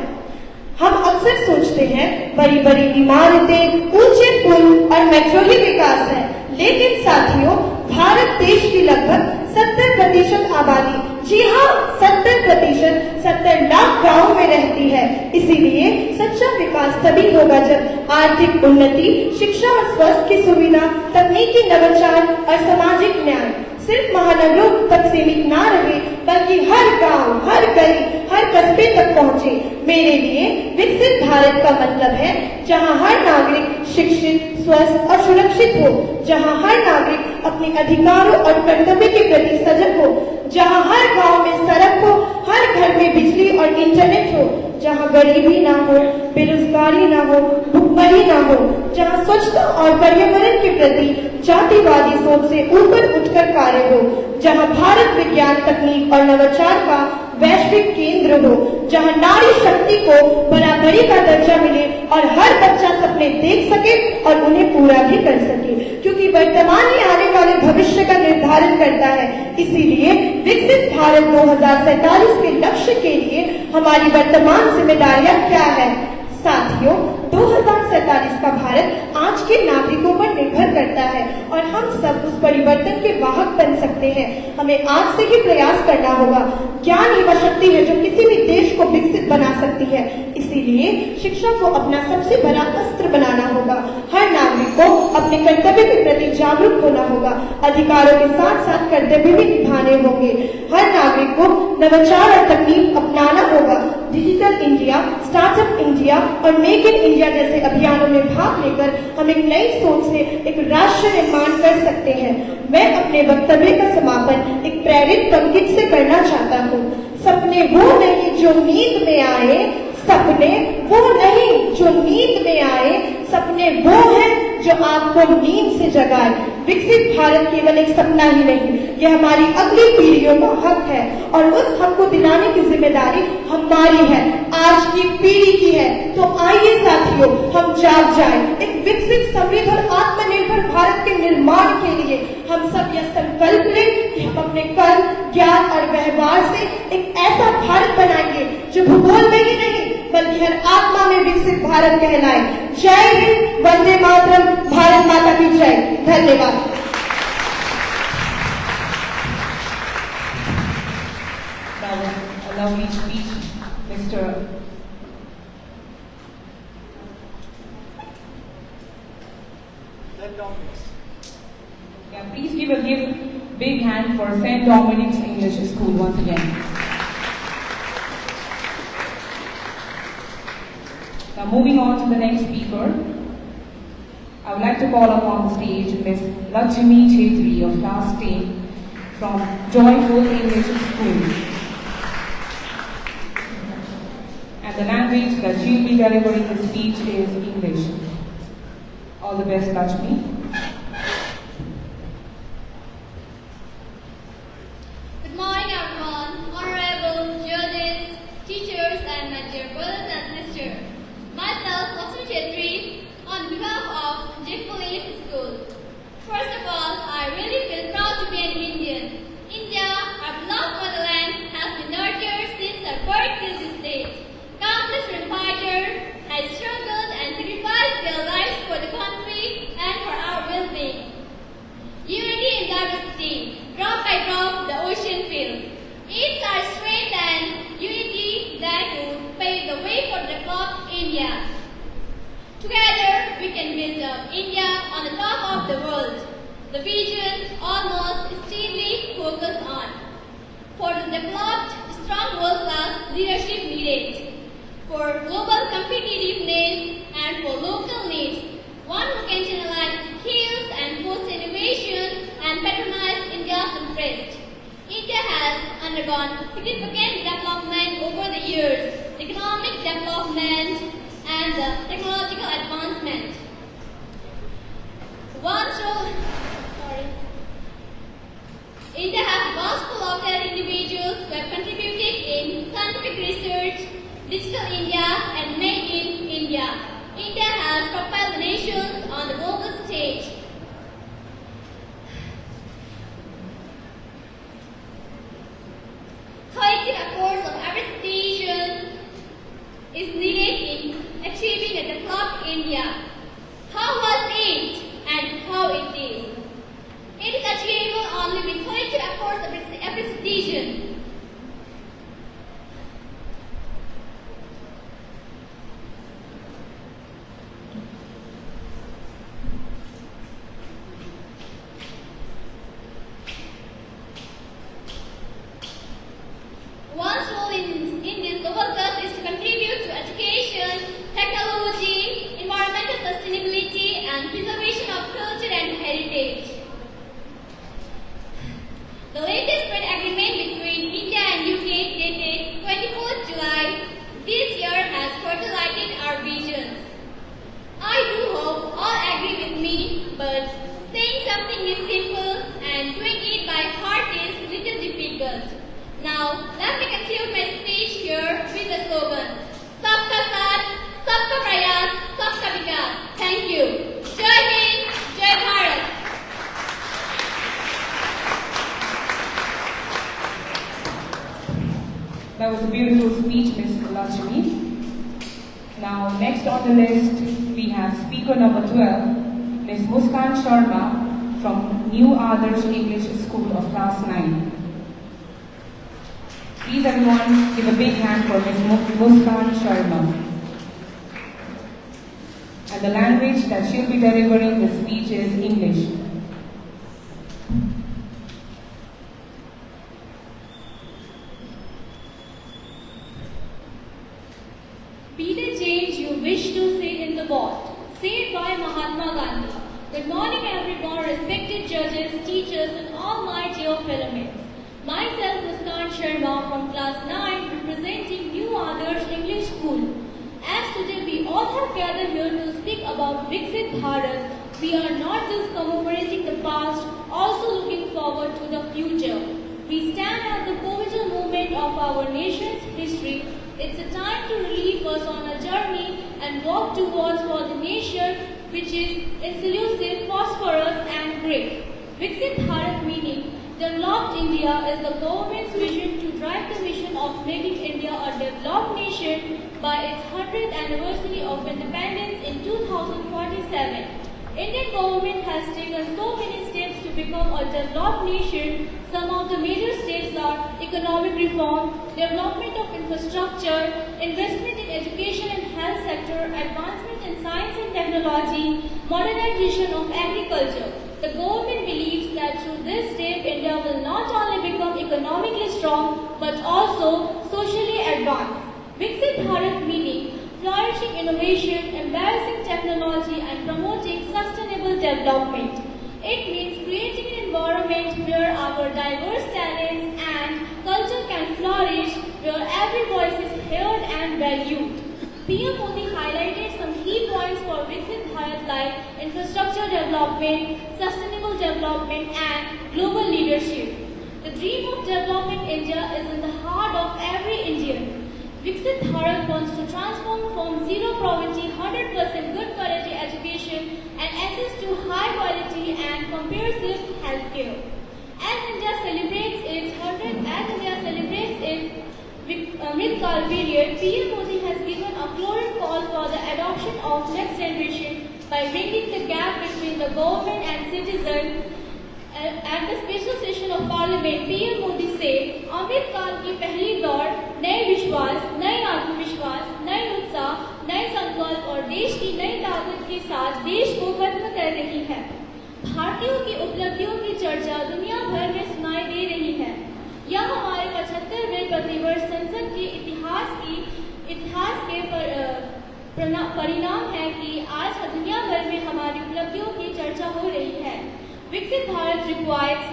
हम अक्सर सोचते हैं बड़ी बड़ी इमारतें, ऊंचे पुल और मेट्रो ही विकास है, लेकिन साथियों, भारत देश की लगभग 70% आबादी, जी हाँ 70%, 70 लाख गाँव में रहती है। इसीलिए सच्चा विकास तभी होगा जब आर्थिक उन्नति, शिक्षा और स्वास्थ्य की सुविधा, तकनीकी नवाचार और सामाजिक न्याय सिर्फ महानगरों तक सीमित ना रहे, बल्कि हर गांव, हर गली, हर कस्बे तक पहुंचे। मेरे लिए विकसित भारत का मतलब है जहां हर नागरिक शिक्षित, स्वस्थ और सुरक्षित हो, जहां हर नागरिक अपने अधिकारों और कर्तव्य के प्रति सजग हो, जहां हर गांव में सड़क हो, हर घर में बिजली और इंटरनेट हो, जहां गरीबी ना हो, बेरोजगारी ना हो, भुखमरी ना हो, जहां स्वच्छता और पर्यावरण के प्रति जातिवादी सोच से ऊपर उठकर कार्य हो, जहां भारत विज्ञान, तकनीक और नवाचार का वैश्विक केंद्र हो, जहां नारी शक्ति को बराबरी का दर्जा मिले और हर बच्चा सपने देख सके और उन्हें पूरा भी कर सके, क्योंकि वर्तमान ही आने वाले भविष्य का निर्धारण करता है। इसीलिए विकसित भारत 2047 के लक्ष्य के लिए हमारी वर्तमान जिम्मेदारियां क्या है? साथियों, 2047 का भारत आज के नागरिकों पर निर्भर करता है और हम सब उस परिवर्तन के वाहक बन सकते हैं। हमें आज से ही प्रयास करना होगा। ज्ञान ही वह शक्ति है जो किसी भी देश को विकसित बना सकती है। इसीलिए शिक्षा को अपना सबसे बड़ा अस्त्र बनाना होगा। हर नागरिक को अपने कर्तव्य के प्रति जागरूक होना होगा। अधिकारों के साथ साथ कर्तव्य भी निभाने होंगे। हर नागरिक को नवाचार और तकनीक अपनाना होगा। डिजिटल इंडिया, स्टार्टअप इंडिया और मेक इन इंडिया जैसे अभियानों में भाग लेकर हम एक नई सोच से एक राष्ट्र निर्माण कर सकते हैं। मैं अपने वक्तव्य का समापन एक प्रेरित पंक्ति से करना चाहता हूँ। सपने वो नहीं जो नींद में आए, सपने वो नहीं जो नींद में आए, सपने वो हैं जो आपको नींद से जगाए। विकसित भारत केवल एक सपना ही नहीं, यह हमारी अगली पीढ़ियों का हक है और उस हक को दिलाने की जिम्मेदारी हमारी है, आज की पीढ़ी की है। तो आइए साथियों, हम जाग जाएं। एक विकसित, समृद्ध और आत्मनिर्भर भारत के निर्माण के लिए हम सब यह संकल्प लें कि हम अपने कर्म, ज्ञान और व्यवहार से एक ऐसा भारत बनाएंगे जो भूगोल में ही नहीं बल्कि हर आत्मा में विकसित भारत कहलाए। जय हिंद, वंदे मातरम, भारत माता की जय। धन्यवाद। That was a lovely speech, Mr. Yeah, please give a big hand for St. Dominic's English School once again. Now moving on to the next speaker, I would like to call upon the stage Ms. Lakshmi Chetri of Class 10 from Joyful English School. And the language that she will be delivering the speech is English. All the best, Lakshmi. Good morning, everyone. Honorable judges, teachers, and my dear brothers and sisters. Myself, Lakshmi Chetri, on behalf of Joyful English School. First of all, I really feel proud to be an Indian. India, our beloved motherland, has been nurtured since our birth till this date. Countless freedom fighters have struggled and sacrificed their lives for the country and for our well-being. Unity in diversity, drop by drop, the ocean fills. It's our strength and unity that will pave the way for the developed India. Together, we can build up India on the top of the world. The vision almost extremely focused on. For the developed, strong world-class leadership needed. For global competitiveness and for local needs. One who can channelize skills and boost innovation and patronize India's interest. India has undergone significant development over the years, economic development and technological advancement. India has a vast pool of talented individuals who have contributed in scientific research, digital India and made in India. India has propelled the nations on the global stage. Collective efforts of every citizen is needed in achieving a developed India. How was it and how it is? It is achievable only with collective efforts of every citizen. The latest trade agreement between India and UK dated 24th July this year has fertilized our visions. I do hope all agree with me, but saying something is simple and doing it by heart is little difficult. Now, let me conclude my speech here with the slogan, Sabka Saath, Sabka Prayas, Sabka Vikas. Thank you. Jai Hind, Jai Bharat. That was a beautiful speech, Ms. Lakshmi. Now, next on the list, we have speaker number 12, Ms. Muskan Sharma from New Adarsh English School of Class 9. Please everyone give a big hand for Ms. Muskan Sharma. And the language that she'll be delivering the speech is English. Be the change you wish to see in the world. Said by Mahatma Gandhi. Good morning everyone, respected judges, teachers and all my dear fellow mates. Myself Muskan Sharma from class 9 representing New Adarsh English School. As today we all have gathered here to speak about Viksit Bharat, we are not just commemorating the past, also looking forward to the future. We stand at the pivotal moment of our nation's history. It's a time to relieve us on a journey and walk towards for the nation which is inclusive, prosperous and great. Viksit Bharat meaning Developed India is the government's vision to drive the mission of making India a developed nation by its 100th anniversary of independence in 2047. Indian government has taken so many steps to become a developed nation. Some of the major steps are economic reform, development of infrastructure, investment in education and health sector, advancement in science and technology, modernization of agriculture. The government believes that through this step, India will not only become economically strong but also socially advanced. Viksit Bharat meaning flourishing innovation, embracing technology and promoting sustainable development. It means creating an environment where our diverse talents and culture can flourish, where every voice is heard and valued. PM Modi highlighted some key points for Viksit Bharat like infrastructure development, sustainable development and global leadership. The dream of developing India is in the heart of every Indian. Viksit Bharat wants to transform from zero poverty, 100% good quality education and access to high quality and comprehensive healthcare. As India celebrates its Amrit-Kal period, PM Modi has given a clear call for the adoption of next generation by bringing the gap between the government and citizen. At the special session of Parliament, PM Modi said, अमृत काल की पहली दौड़ नए विश्वास, नए आत्मविश्वास, नए उत्साह, नए संकल्प और देश की नई ताकत के साथ देश को खत्म कर रही है। भारतीयों की उपलब्धियों की चर्चा दुनिया भर में सुनाई दे रही है। यह हमारे 75वें प्रतिवर्ष संसद के इतिहास के परिणाम है कि आज दुनिया भर में हमारी उपलब्धियों की चर्चा हो रही है। Viksit Bharat requires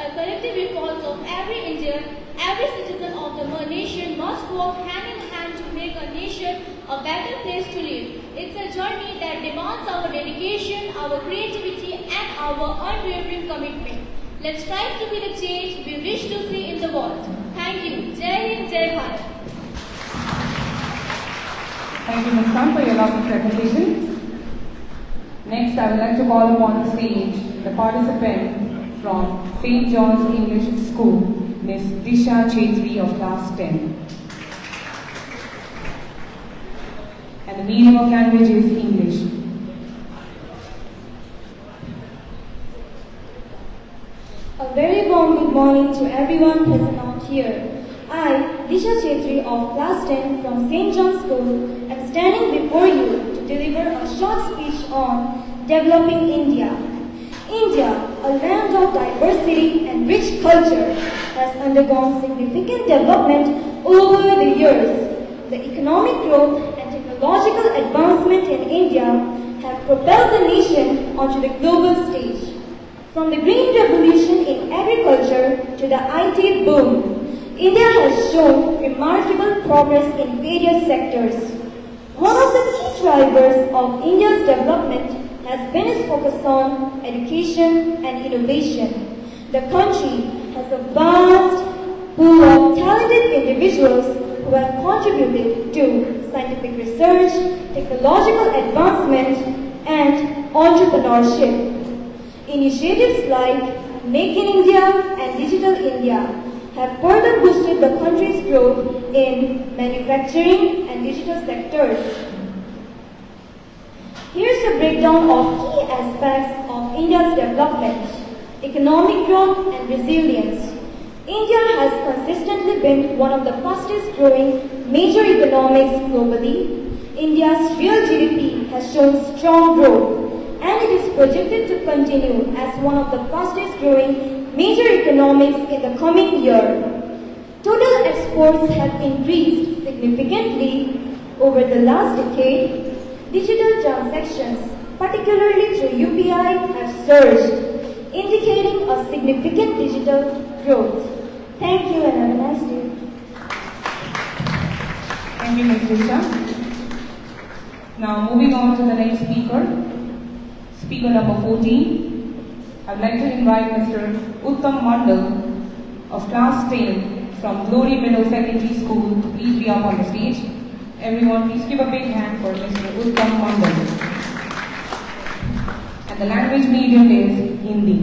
a collective efforts of every Indian. Every citizen of the nation must work hand in hand to make a nation a better place to live. It's a journey that demands our dedication, our creativity, and our unwavering commitment. Let's strive to be the change we wish to see in the world. Thank you. Jai Hind, Jai Bharat. Thank you, Ms. Khan, for your lovely presentation. Next, I would like to call upon the stage the participant from St. John's English School, Ms. Disha Chetri of Class 10. And the medium of language is English. A very warm good morning to everyone present out here. I, Disha Chetri of Class 10 from St. John's School, am standing before you to deliver a short speech on developing India. India, a land of diversity and rich culture, has undergone significant development over the years. The economic growth and technological advancement in India have propelled the nation onto the global stage. From the Green Revolution in agriculture to the IT boom, India has shown remarkable progress in various sectors. One of the key drivers of India's development has been its focus on education and innovation. The country has a vast pool of talented individuals who have contributed to scientific research, technological advancement, and entrepreneurship. Initiatives like Make in India and Digital India have further boosted the country's growth in manufacturing and digital sectors. Here's a breakdown of key aspects of India's development: economic growth and resilience. India has consistently been one of the fastest growing major economies globally. India's real GDP has shown strong growth, and it is projected to continue as one of the fastest growing major economies in the coming year. Total exports have increased significantly over the last decade. Digital transactions, particularly through UPI, have surged, indicating a significant digital growth. Thank you and have a nice day. Thank you, Ms. Disha. Now moving on to the next speaker, speaker number 14. I would like to invite Mr. Uttam Mandal of class 10 from Glory Middle Secondary School to please be up on the stage. Everyone, please give a big hand for Mr. Uttam Mandal. And the language medium is Hindi.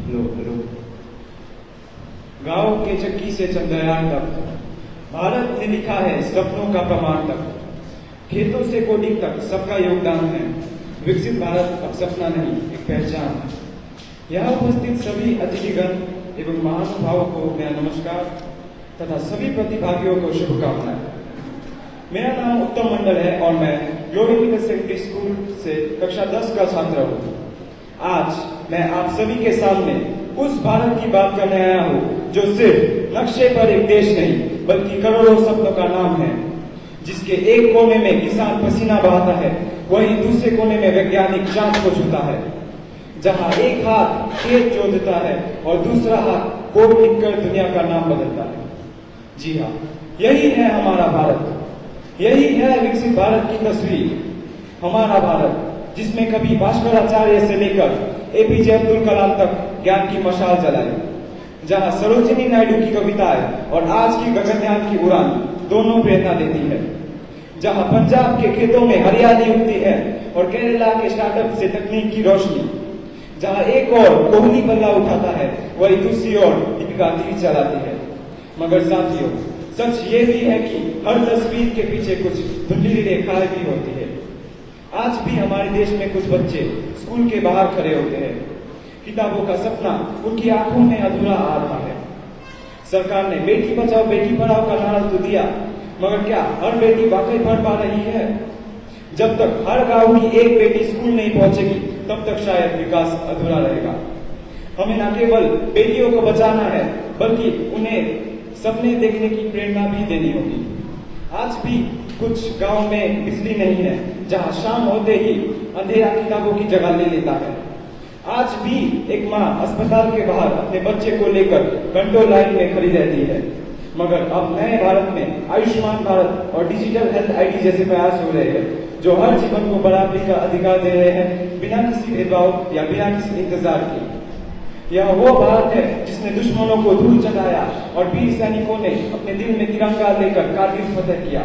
Hello. गांव के चक्की से चंद्रयान तक, भारत ने लिखा है सपनों का प्रमाण तक। खेतों से कोडिंग तक सबका योगदान है। विकसित भारत अब सपना नहीं, एक पहचान है। यहाँ उपस्थित सभी अतिथिगण एवं महानुभावों को मेरा नमस्कार तथा सभी प्रतिभागियों को शुभकामनाएं। मेरा नाम उत्तम मंडल है और मैं ग्लोरी मिडल सेकेंडरी स्कूल से कक्षा 10 का छात्र हूँ। आज मैं आप सभी के सामने उस भारत की बात करने आया हूँ जो सिर्फ नक्शे पर एक देश नहीं बल्कि करोड़ों सपनों का नाम है, जिसके एक कोने में किसान पसीना बहाता है, वहीं दूसरे कोने में वैज्ञानिक चांद को छूता है, जहां एक हाथ खेत जोतता है और दूसरा हाथ कोड लिखकर दुनिया का नाम बदलता है। जी हाँ, यही है हमारा भारत, यही है विकसित भारत की तस्वीर। हमारा भारत जिसमें कभी भास्कराचार्य से लेकर एपीजे अब्दुल कलाम तक ज्ञान की मशाल जलाई, जहां सरोजिनी नायडू की कविताएं और आज की गगनयान की उड़ान दोनों प्रेरणा देती है, जहां पंजाब के खेतों में हरियाली उगती है और केरला के स्टार्टअप से तकनीक की रोशनी, जहां एक और कोहली बल्ला उठाता है वही दूसरी ओर दीपिका तीर चलाती है। मगर साथियों, सच ये भी है कि हर तस्वीर के पीछे कुछ धुंधली रेखाएं भी होती है। आज भी हमारे देश में कुछ बच्चे स्कूल के बाहर खड़े होते हैं, किताबों का सपना उनकी आंखों में अधूरा आ रहा है। सरकार ने बेटी बचाओ बेटी पढ़ाओ का नारा तो दिया, मगर क्या हर बेटी वाकई पढ़ पा रही है? जब तक हर गांव की एक बेटी स्कूल नहीं पहुंचेगी तब तक शायद विकास अधूरा रहेगा। हमें न केवल बेटियों को बचाना है बल्कि उन्हें सपने देखने की प्रेरणा भी देनी होगी। आज भी कुछ गांव में बिजली नहीं है, जहां शाम होते ही अंधेरा किताबों की जगह ले लेता है। आज भी एक माँ अस्पताल के बाहर अपने बच्चे को लेकर घंटों लाइन में खड़ी रहती है। मगर अब नए भारत में आयुष्मान भारत और डिजिटल हेल्थ आईडी जैसे प्रयास हो रहे हैं जो हर जीवन को बराबरी का अधिकार दे रहे हैं, बिना किसी भेदभाव या बिना किसी इंतजार के। यह वो भारत है जिसने दुश्मनों को धूल चढ़ाया और वीर सैनिकों ने अपने दिल में तिरंगा लेकर कारगिल फतह किया।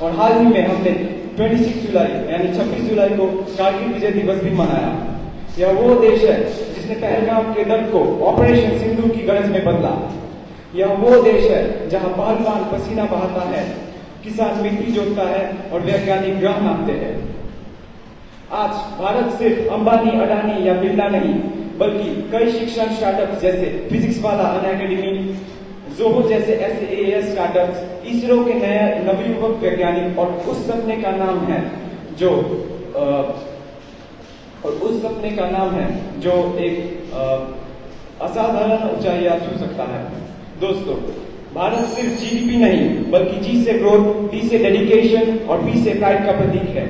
और हाल ही में हमने 26 जुलाई यानी 26 जुलाई को कारगिल विजय दिवस भी मनाया। यह वो देश है जिसने पहलगाम के दर्द को ऑपरेशन सिंदूर की गरज में बदला। यह वो देश है जहां पहलवान पसीना बहाता है, किसान मिट्टी जोतता है और वैज्ञानिक ग्रह नापते हैं। आज भारत सिर्फ अंबानी, अडानी या बिरला नहीं बल्कि कई शिक्षण स्टार्टअप जैसे फिजिक्स वाला अनअकैडमी, जोहो जैसे SaaS स्टार्टअप्स, इसरो के नए नवयुवक वैज्ञानिक और उस सपने का नाम है जो एक असाधारण ऊंचाइयां छू सकता है। दोस्तों, भारत सिर्फ GDP नहीं बल्कि G से ग्रोथ, D से डेडिकेशन और P से प्राइड का प्रतीक है।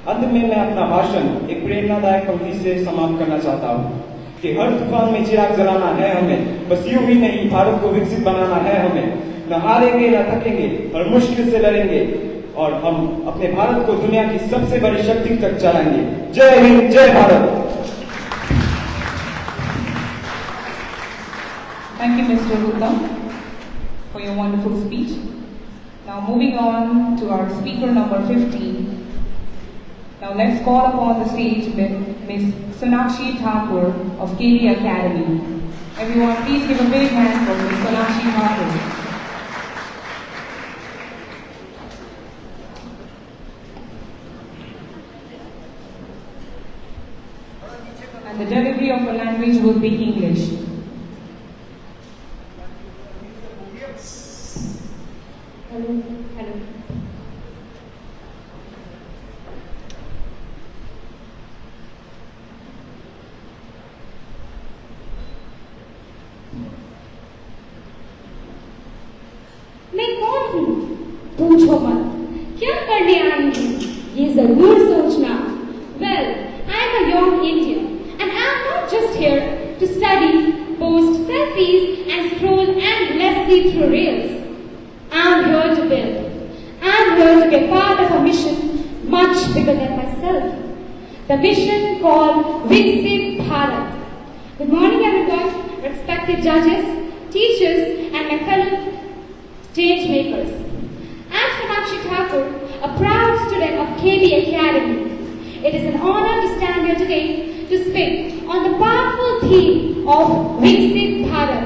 अंत में मैं अपना भाषण एक प्रेरणादायक पंक्ति से समाप्त करना चाहता हूँ कि हर तूफान में चिराग जलाना है हमें, बस यूं ही नहीं भारत को विकसित बनाना है हमें। न हारेंगे न थकेंगे और मुश्किल से लड़ेंगे और हम अपने भारत को दुनिया की सबसे बड़ी शक्ति तक चलाएंगे। जय हिंद, जय Bharat. Thank you, Mr. Gupta, for your wonderful speech. Now moving on to our speaker number 15. Now let's call upon the stage Ms. Sonakshi Thakur of KB Academy. Everyone, please give a big hand for Ms. Sonakshi Thakur. And the delivery of her language will be English. Hello. Hello. मैं कौन हूँ? पूछो मत। क्या करने आई हूँ? ये जरूर सोचना। Well, I am a young Indian, and I am not just here to study, post selfies, and scroll endlessly through reels. I am here to build. I am here to be part of a mission much bigger than myself. The mission called Viksit Bharat. Good morning, everyone, respected judges, teachers, and my fellow stage makers. I am Sonakshi Thakur, a proud student of KB Academy. It is an honor to stand here today to speak on the powerful theme of Viksit Bharat,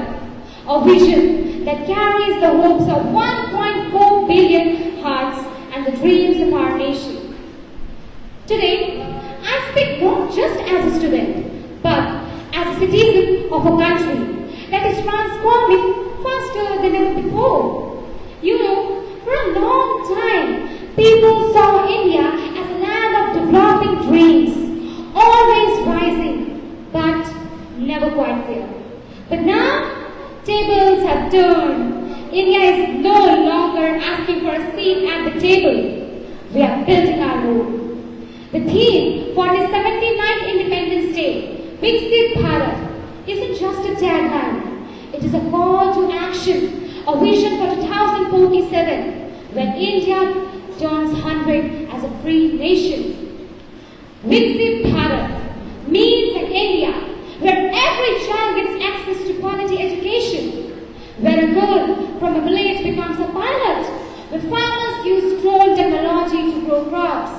a vision that carries the hopes of 1.4 billion hearts and the dreams of our nation. Today, I speak not just as a student, but as a citizen of a country that is transforming faster than ever before. You know, for a long time, people saw India as a land of developing dreams, always rising, but never quite there. But now, tables have turned. India is no longer asking for a seat at the table. We are building our own. The theme for the 79th Independence Day, Viksit Bharat, isn't just a tagline. It is a call to action, a vision for 2047, when India turns 100 as a free nation. Viksit Bharat means an India where every child gets access to quality education, where a girl from a village becomes a pilot, where farmers use drone technology to grow crops,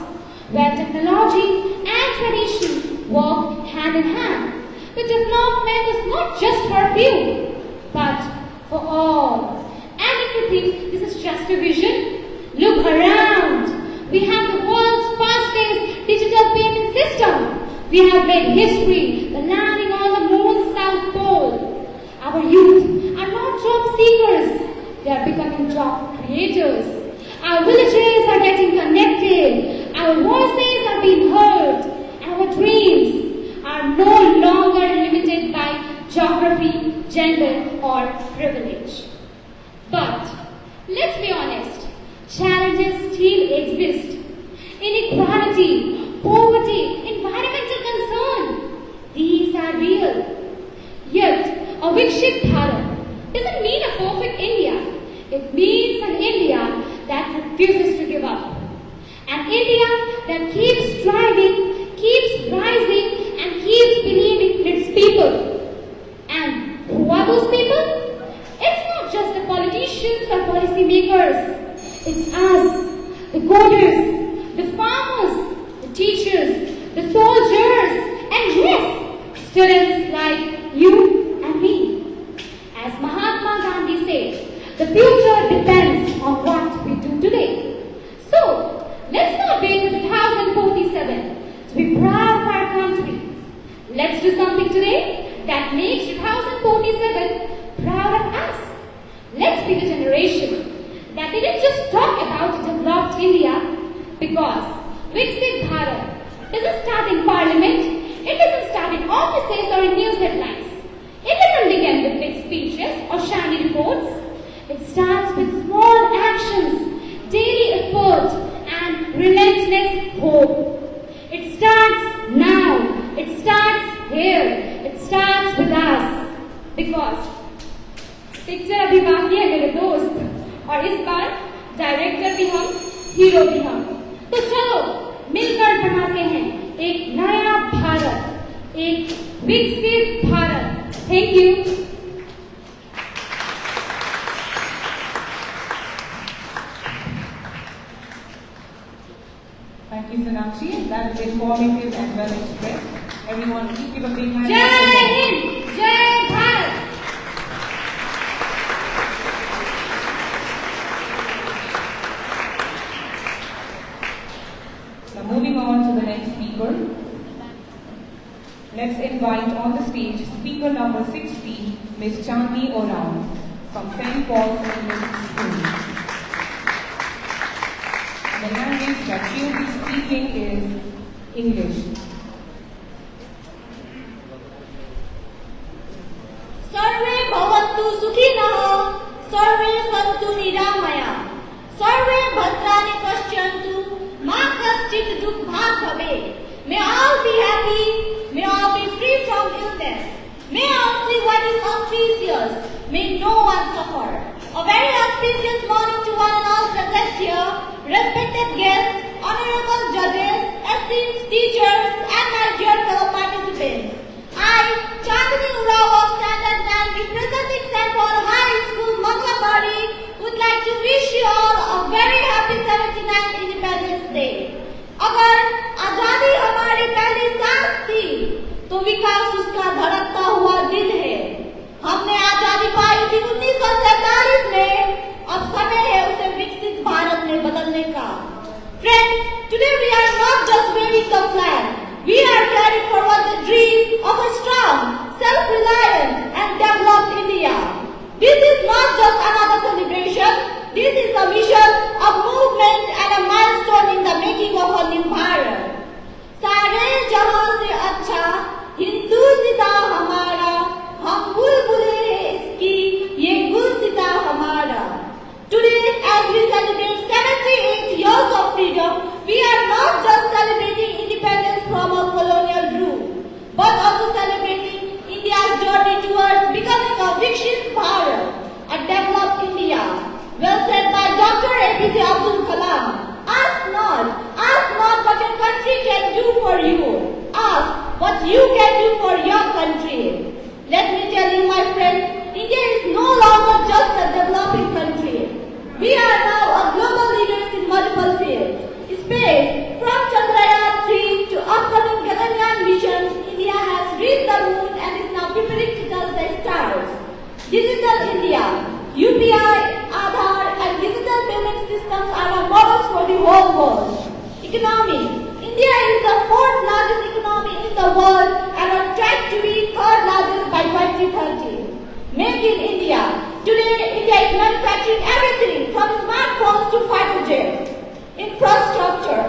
where technology and tradition walk hand in hand. The development is not just for a few, but for all. And if you think this is just a vision, look around. We have the world's fastest digital payment system. We have made history, the landing on the moon's south pole. Our youth are not job seekers. They are becoming job creators. Our villages are getting connected. Our voices are being heard. Our dreams are no longer limited by geography, gender, or privilege. But let's be honest, challenges still exist. Inequality, poverty, environmental concern, these are real. Yet, a Viksit Bharat doesn't mean a perfect India. It means an India that refuses to give up. An India that keeps striving, keeps rising, and keeps believing in its people. And who are those people? It's not just the politicians or policy makers. It's us, the coders, the farmers, the teachers, the soldiers, and yes, students like you and me. As Mahatma Gandhi said, the future depends on what we do today. So, let's not wait till 2047 to be proud of our country. Let's do something today that makes 2047 proud of us. Let's be the generation that didn't just talk about a developed India, because Viksit Bharat doesn't start in parliament, it doesn't start in offices or in news headlines. It doesn't begin with big speeches or shiny reports. It starts with small actions, daily effort, and relentless hope. It starts now. It starts here. It starts with us. Because picture अभी बाकी है मेरे दोस्त, और इस बार director भी हम, hero भी हम। तो चलो मिलकर बनाते हैं एक नया भारत, एक विकसित Bharat. Thank you. Thank you, Sonakshi. That is informative and well expressed. Everyone, please give a big hand. जय हिंद, जय Bharat. Now moving on to the next speaker. Let's invite on the stage speaker number 60, Ms. Chandni Oraon from St. Paul's English School. The language that she will be speaking is English. सर्वे भवन्तु सुखिनः, सर्वे सन्तु निरामया, सर्वे भद्राणि पश्यन्तु, मा कश्चित् दुःखभाग् भवेत्। May all be happy, may all be free from illness, may all see what is auspicious, may no one suffer. A very auspicious morning to one and all present here, respected guests, honorable judges, esteemed teachers, and my dear fellow participants. I, Chandni Oraon of Standard 9, representing St. Paul High School, Mangalabari, would like to wish you all a very happy 79th Independence Day. अगर आजादी हमारी पहली सांस थी, तो विकास उसका धड़कता हुआ दिल है। हमने आजादी पाई थी 1947 में, अब समय है उसे विकसित भारत में बदलने का। Friends, today we are not just waving the flag, we are carrying forward the dream of a strong, self-reliant and developed India. This is not just another celebration, this is a mission, a movement and a milestone in the making of a new Bharat. सारे जहां से अच्छा हिंदुस्तान हमारा, हम बुलबुले हैं इसकी, ये गुलसिता हमारा। Today, as we celebrate 78 years of freedom, we are not just celebrating independence from a colonial rule, but also celebrating India's journey towards becoming a Viksit Bharat, a developed India. Well said by Dr. APJ Abdul Kalam. Ask not what your country can do for you. Ask what you can do for your country. Let me tell you, my friends, India is no longer just a developing country. We are now a global leaders in multiple fields. Space, from Chandrayaan-3 to upcoming Gaganyaan mission, India has reached the moon and is now preparing to touch the stars. Digital India, UPI, Aadhaar and digital payment systems are our models for the whole world. Economy, India is the 4th largest economy in the world and on track to be 3rd largest by 2030. Make in India, today India is manufacturing everything from smartphones to fighter jets. Infrastructure,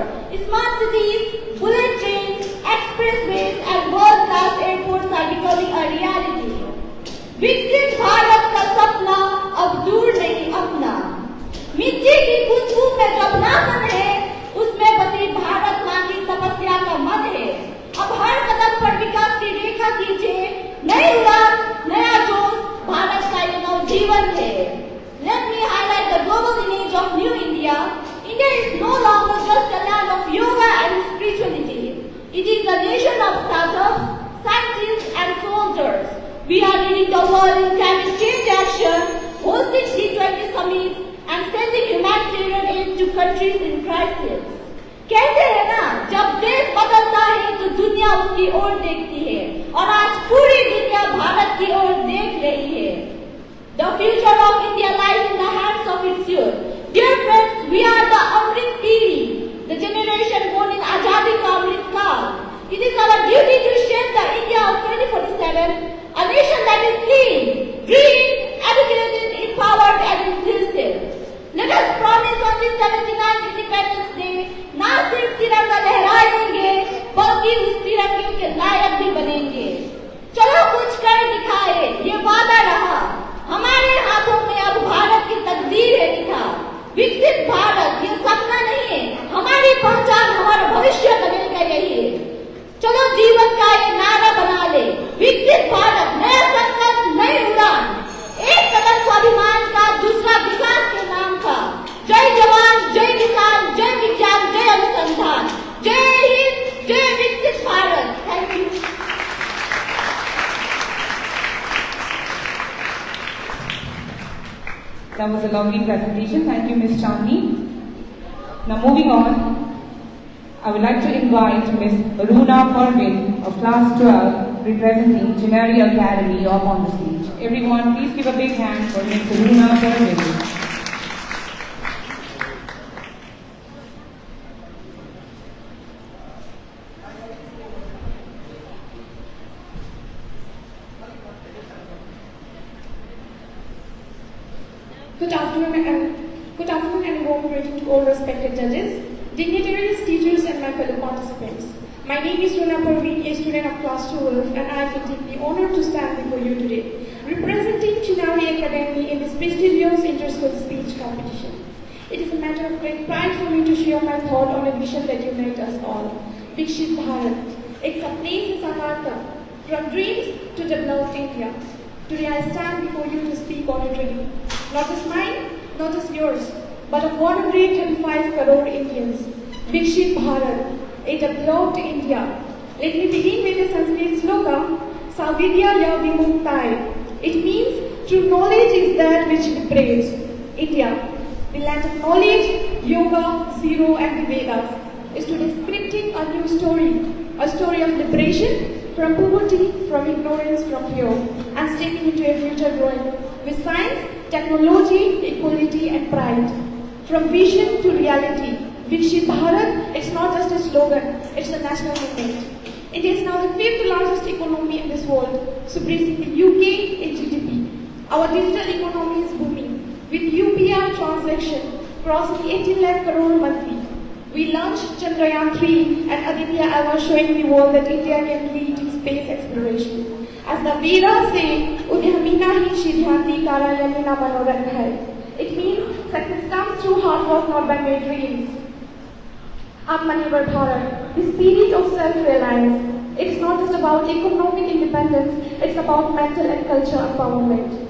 smart cities, bullet trains, expressways and world-class airports are becoming a reality. विकसित भारत का सपना अब दूर नहीं अपना। मिट्टी की खुशबू में जब नामन है, उसमें बसी भारत माँ की तपस्या का मद है। अब हर कदम पर विकास की रेखा खींचे, नई उड़ान, नया जोश, भारत का ये नवजीवन है। Let me highlight the global image of New India. India is no longer just a land of yoga and spirituality. It is a nation of startups, scientists and soldiers. We are leading the world in climate change action, hosting G20 summits and sending humanitarian aid to countries in crisis. कहते हैं ना, जब देश बदलता है तो दुनिया उसकी ओर देखती है, और आज पूरी दुनिया भारत की ओर देख रही है। The future of India lies in the hands of its youth. Dear friends, we are the Amrit Piri, the generation born in Azadi ka Amrit Kaal. It is our duty to shape the India of 2047, a nation that is clean, green, educated, empowered and inclusive. Let us promise on this 79th Independence Day, ना सिर्फ तिरंगा लहराएंगे, बल्कि उस तिरंगे के लायक भी बनेंगे। चलो कुछ कर दिखाए, ये वादा रहा। हमारे हाथों में अब भारत की तकदीर है लिखा। विकसित भारत ये सपना नहीं है, हमारी पहचान, हमारा भविष्य बनेगा यही है। That was a lovely presentation. Thank you, Ms. Chandni. Now moving on, I would like to invite Ms. Runa Parvin of Class 12 representing Chinari Academy up on the stage. Everyone, please give a big hand for Ms. Runa Parvin. Good afternoon and warm greeting to all respected judges, dignitaries, teachers and my fellow participants. My name is Runa Parveen, a student of class 12 and I feel deeply honored to stand before you today, representing Chinari Academy in this prestigious inter-school speech competition. It is a matter of great pride for me to share my thought on a vision that unites us all, Vikshit Bharat. It's a place in Sakarta, from dreams to developed India. Today I stand before you to speak on a dream, not just mine, not just yours, but of 135 crore Indians. Vikshit Bharat, a developed India. Let me begin with a Sanskrit sloka, Savidya ya vimuktai. It means true knowledge is that which liberates. India, the land of knowledge, yoga, zero and the Vedas, is today scripting a new story, a story of liberation from poverty, from ignorance, from fear, and stepping into a future growing with science, technology, equality and pride. From vision to reality, Vikshit Bharat, it's not just a slogan, it's a national movement. India is now the 5th largest economy in this world, surpassing the UK in GDP. Our digital economy is booming, with UPI transaction crossing 18 lakh crore monthly. We launched Chandrayaan 3 and Aditya Alva showing the world that India can lead in space exploration. As the Vedas say, Udhyamina hi Siddhanti Karayamina Manorat hai. It means success comes through hard work, not by mere dreams. Atmanirbhar Bharat, the spirit of self-reliance. It's not just about economic independence, it's about mental and cultural empowerment.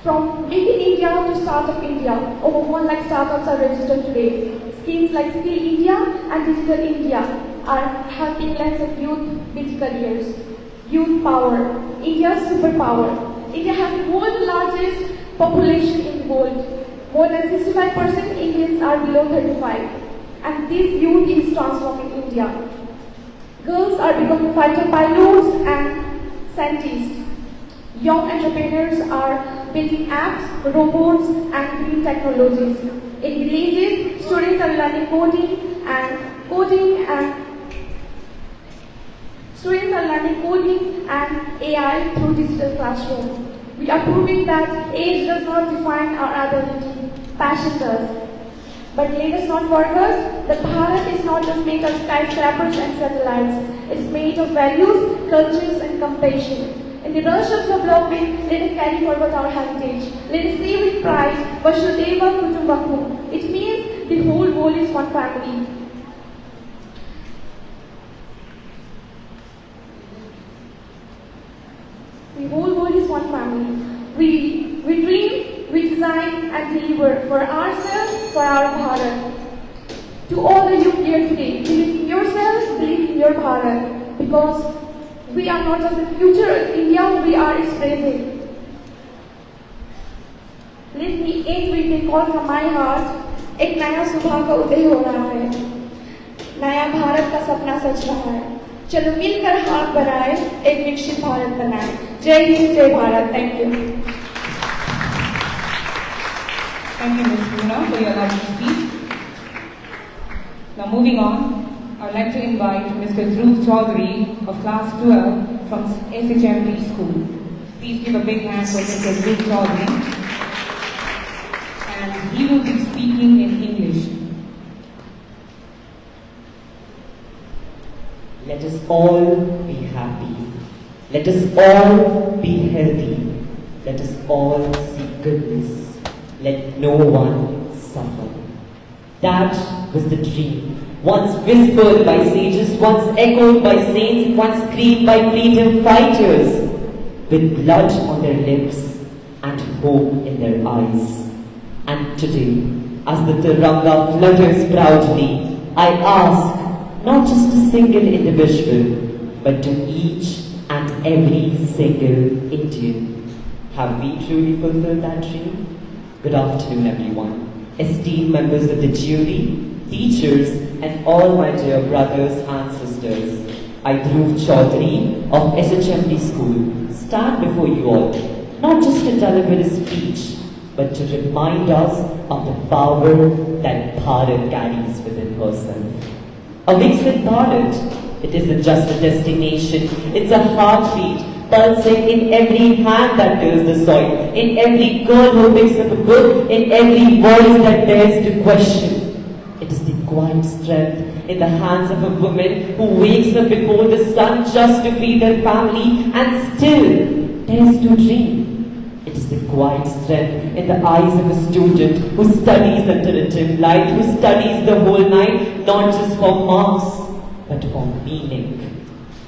From Make in India to Startup India, over 1 lakh startups are registered today. Schemes like Skill India and Digital India are helping lakhs of youth build careers. Youth power, India's superpower. India has the world's largest population in the world. More than 65% Indians are below 35. And this youth is transforming India. Girls are becoming fighter pilots and scientists. Young entrepreneurs are building apps, robots and green technologies. In villages, students are learning coding and AI through digital classroom. We are proving that age does not define our ability, passion does. But let us not forget that Bharat is not just made of skyscrapers and satellites. It's made of values, cultures and compassion. In the rush of development, let us carry forward our heritage. Let us say with pride, Vasudhaiva Kutumbakam. It means the whole world is one family. The whole world is one family. We dream, we design and deliver for ourselves, for our Bharat. To all the youth here today, believe in yourself, believe in your Bharat. Because we are not just the future of India, we are its present. Let me end with a call from my heart. एक नया सुबह का उदय हो रहा है, नया भारत का सपना सच रहा है. चलो मिलकर हाथ बढ़ाए, एक विकसित भारत बनाए. जय हिंद, जय Bharat. Thank you. Thank you, Ms. Runa, for your lovely speech. Now moving on, I would like to invite Mr. Dhruv Chaudhary of Class 12 from SHMD School. Please give a big hand for Mr. Dhruv Chaudhary. And he will be speaking in English. Let us all be happy. Let us all be healthy. Let us all seek goodness. Let no one suffer. That was the dream. Once whispered by sages, once echoed by saints, once screamed by freedom fighters, with blood on their lips and hope in their eyes. And today, as the Tiranga flutters proudly, I ask not just a single individual, but to each and every single Indian, have we truly fulfilled that dream? Good afternoon, everyone. Esteemed members of the jury, teachers, and all my dear brothers and sisters. I, Dhruv Chaudhary of SHMD School, stand before you all, not just to deliver a speech, but to remind us of the power that Bharat carries within herself. A Viksit Bharat, it isn't just a destination, it's a heartbeat pulsing in every hand that tills the soil, in every girl who picks up a book, in every voice that dares to question. It is the quiet strength in the hands of a woman who wakes up before the sun just to feed her family and still dares to dream. It is the quiet strength in the eyes of a student who studies under a dim light, who studies the whole night, not just for marks, but for meaning.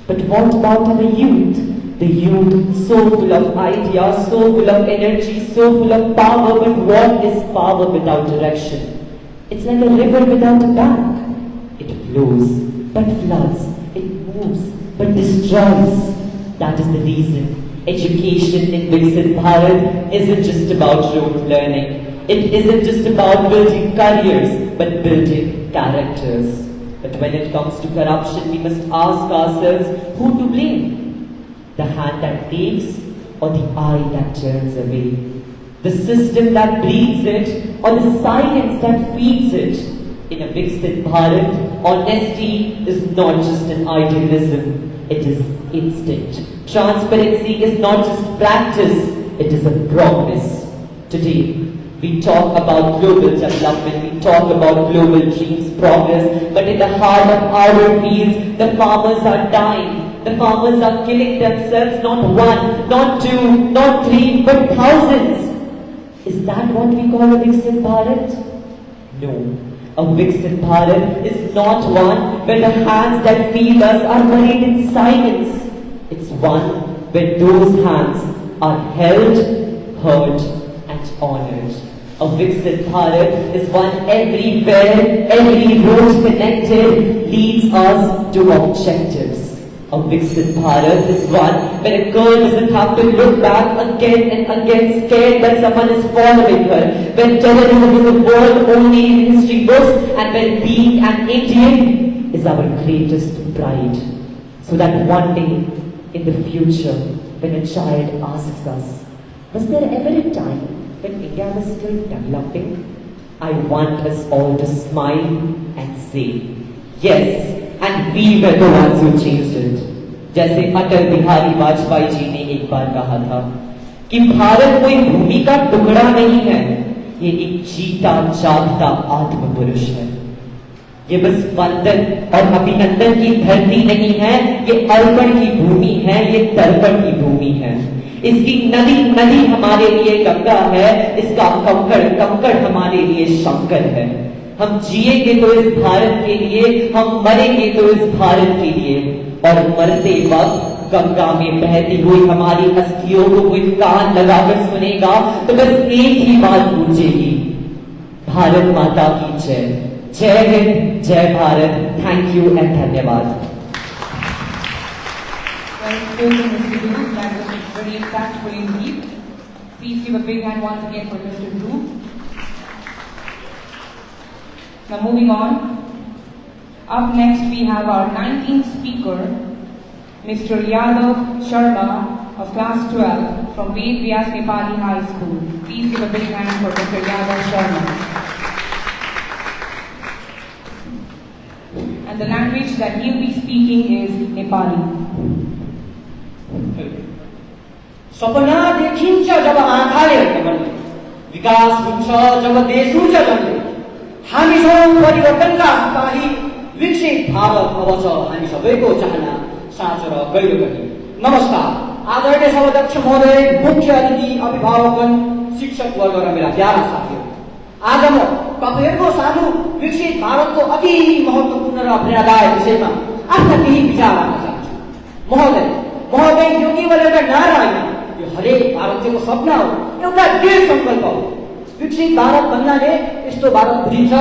But what about our youth? The youth, so full of ideas, so full of energy, so full of power, but what is power without direction? It's like a river without a bank. It flows, but floods. It moves, but destroys. That is the reason education in Viksit Bharat isn't just about rote learning. It isn't just about building careers, but building characters. But when it comes to corruption, we must ask ourselves who to blame. The hand that takes or the eye that turns away? The system that breeds it or the silence that feeds it? In a Viksit Bharat, honesty is not just an idealism, it is instinct. Transparency is not just practice, it is a promise. Today, we talk about global development, we talk about global dreams, progress, but in the heart of our fields, the farmers are dying. The farmers are killing themselves, not one, not two, not three, but thousands. Is that what we call a Viksit Bharat? No. A Viksit Bharat is not one where the hands that feed us are buried in silence. It's one where those hands are held, heard, and honored. A Viksit Bharat is one everywhere, every road connected leads us to objectives. A Viksit Bharat is one where a girl doesn't have to look back again and again scared that someone is following her, where terrorism is a word only in history books, and where being an Indian is our greatest pride. So that one day in the future, when a child asks us, was there ever a time when India was still developing? I want us all to smile and say, yes, and we were the ones who changed it. जैसे अटल बिहारी वाजपेयी जी ने एक बार कहा था कि भारत कोई भूमि का टुकड़ा नहीं है, ये एक जीता जागता आत्म पुरुष है। ये बस वंदन और अभिनंदन की धरती नहीं है, ये अर्पण की भूमि है, ये तर्पण की भूमि है। इसकी नदी नदी हमारे लिए गंगा है, इसका कंकड़ कंकड़ हमारे लिए शंकर है। हम जिएंगे तो इस भारत के लिए, हम मरेंगे तो इस भारत के लिए, और मरते वक्त गंगा में बहती हुई हमारी अस्थियों को कोई कान लगाकर सुनेगा तो बस एक ही बात पूछेगी, भारत माता की जय। जय हिंद, जय भारत। थैंक यू एंड धन्यवाद। That was very impactful indeed. Please give a big hand once again for Mr. Dhruv. Now moving on. Up next we have our 19th speaker, Mr. Yadav Sharma of class 12 from Ved Vyas Nepali High School. Please give a big hand for Mr. Yadav Sharma. And the language that he will be speaking is Nepali. सपना देखिन्छ जब आँखाले हेर्ने, विकास हुन्छ जब देश हुन्छ जन्ने। हामी छौँ परिवर्तनका सिपाही, विकसित भारत अब छ हामी सबैको चाहना, साँचो र गहिरो गरी। नमस्कार, आदरणीय सभाध्यक्ष महोदय, मुख्य अतिथि, अभिभावकगण, शिक्षक वर्ग र मेरा प्यारा साथीहरू, आज म तपाईहरुको सामु विकसित भारतको अति महत्त्वपूर्ण र प्रेरणादायक विषयमा आफ्ना केही विचार राख्न चाहन्छु। महोदय यो केवल एउटा नारा होइन, यो हरेक भारतीयको सपना हो, एउटा दृढ संकल्प हो। विकसित भारत भन्नाले यस्तो भारत बुझिन्छ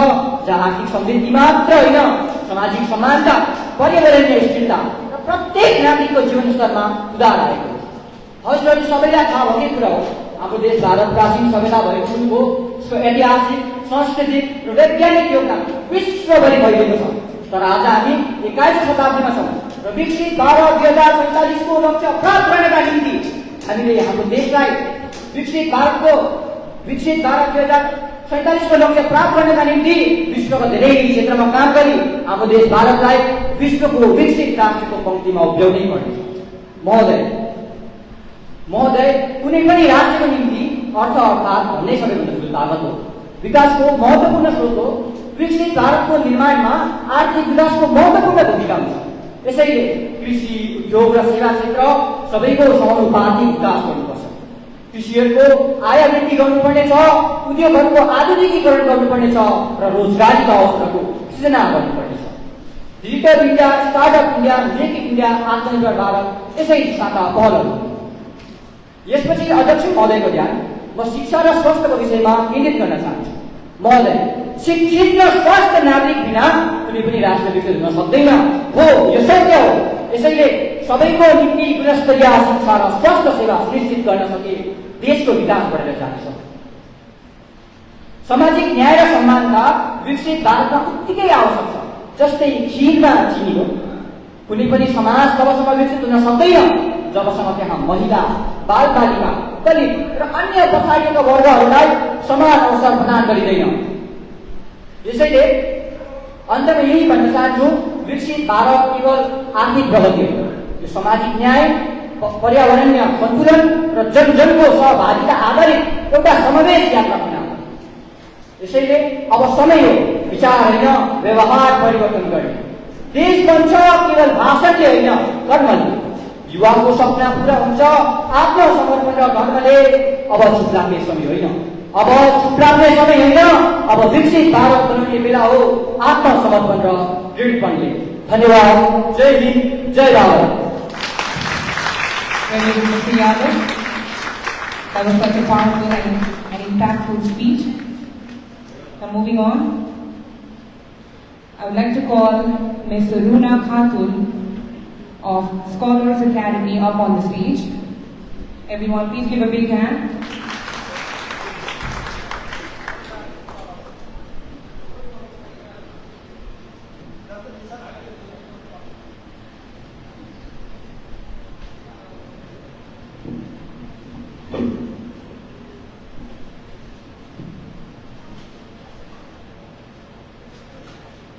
जहाँ आर्थिक समृद्धि मात्र होइन, सामाजिक समानता, पर्यावरणीय स्थिरता र प्रत्येक नागरिकको जीवन स्तरमा सुधार आएको हो। हजुरहरू सबैलाई थाहा भएकै कुरा हो, हाम्रो देश भारत प्राचीन सभ्यता भएको सुन्नुभयो। उसको ऐतिहासिक, सांस्कृतिक र वैज्ञानिक योगदान विश्वभरि भइरहेको छ। तर आज हामी 21औं शताब्दीमा छौँ र विकसित भारत 2047 को लक्ष्य प्राप्त गर्नका निम्ति हामीले हाम्रो देशलाई विकसित भारत 2047 को लक्ष्य प्राप्त गर्नका निम्ति विश्वको धेरै क्षेत्रमा काम गरी हाम्रो देश भारतलाई विश्वको विकसित राष्ट्रको पंक्तिमा उभ्याउनै पर्नेछ। महोदय, कुनै पनि राष्ट्रको निम्ति अर्थ अर्थात् भन्ने सबैभन्दा ठुलो ताकत हो। विकासको महत्त्वपूर्ण स्रोत हो। विकसित भारतको निर्माणमा आर्थिक विकासको महत्त्वपूर्ण भूमिका हुन्छ। यसैले कृषि, उद्योग र सेवा क्षेत्र सबैको समानुपातिक विकास गर्नुपर्छ। कृषिहरूको आय वृद्धि गर्नुपर्नेछ, उद्योगहरूको आधुनिकीकरण गर्नुपर्नेछ र रोजगारीका अवसरको सृजना गर्नुपर्नेछ। Digital India, startup India, make in India, आत्मनिर्भर भारत यसै दिशाका पहलहरू। यसपछि अध्यक्ष महोदयको ध्यान म शिक्षा र स्वास्थ्यको विषयमा केन्द्रित गर्न चाहन्छु। महोदय, शिक्षित र स्वस्थ नागरिक बिना कुनै पनि राष्ट्र विकसित हुन सक्दैन हो, यो सत्य हो। यसैले सबैको निम्ति गुणस्तरीय शिक्षा र स्वास्थ्य सेवा सुनिश्चित गर्न सके देशको विकास बढेर जानेछ। सामाजिक न्याय र समानता विकसित भारतमा उत्तिकै आवश्यक छ, जस्तै खिरमा चिनी हो। कुनै पनि समाज तबसम्म विकसित हुन सक्दैन जबसम्म त्यहाँ महिला, बालबालिका, दलित र अन्य पछाडिएका वर्गहरूलाई समान अवसर प्रदान गरिँदैन। यसैले अन्तमा यही भन्न चाहन्छु, विकसित भारत केवल आर्थिक प्रगति हो, यो सामाजिक न्याय, पर्यावरणीय सन्तुलन र जनजनको सहभागिता आधारित एउटा समावेश यात्रा हुन। यसैले अब समय हो विचार होइन व्यवहार परिवर्तन गर्ने। देश बन्छ केवल भाषणले होइन कर्मले। युवाको सपना पूरा हुन्छ आत्मसमर्पण र कर्मले। अब चुप लाग्ने समय होइन, अब चुप लाग्ने समय होइन, अब विकसित भारत बनाउने बेला हो आत्मसमर्पण र दृढपनले। धन्यवाद। जय हिन्द, जय Bharat. Very good, Mr. Yadav. That was such a powerful and impactful speech. Now moving on, I would like to call Ms. Runa Khatun of Scholars Academy up on the stage. Everyone, please give a big hand.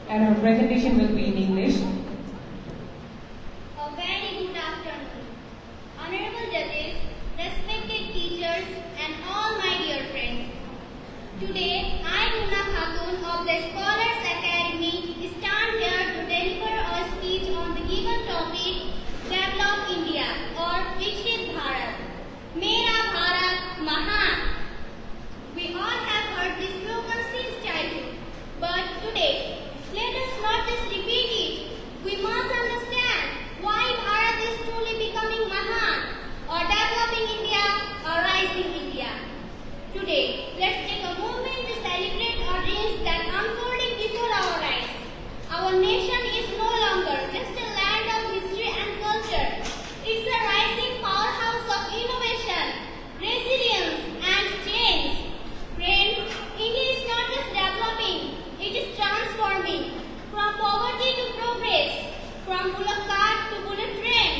And her presentation will be in English. A very good afternoon. Honorable judges, respected teachers, and all my dear friends. Today, I, Runa Khatun of the Scholars Academy, stand here to deliver a speech on the given topic, Develop India or Vikshit Bharat. Mera Bharat Mahan. We all have heard this slogan since childhood, but today, let us not just repeat it. We must understand why Bharat is truly becoming Mahan, or developing India, or rising India. Today, let's take a moment to celebrate our dreams that are unfolding before our eyes. Our nation is no longer just a land of history and culture. It's a rising powerhouse of innovation, resilience, and change. Friends, India is not just developing, it is transforming. From poverty to progress, from bullock cart to bullet train,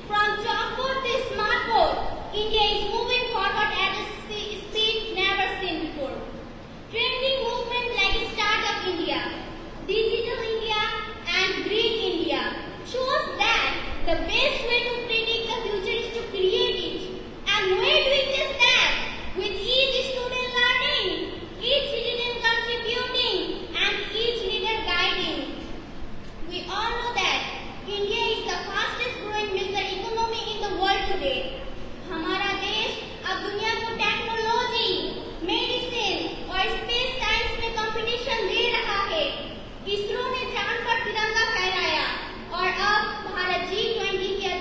from chalkboard to smartboard, India is moving forward at a speed never seen before. Trending movements like Startup India, Digital India, and Green India shows that the best way to predict the future is to create it. And we're doing just that, with each student learning, each citizen contributing, and each leader guiding. We all know that India is the fastest growing major economy in the world today. हमारा देश अब दुनिया को technology, medicine और space science में competition दे रहा है। इसरो ने चांद पर तिरंगा फहराया और अब भारत G20 के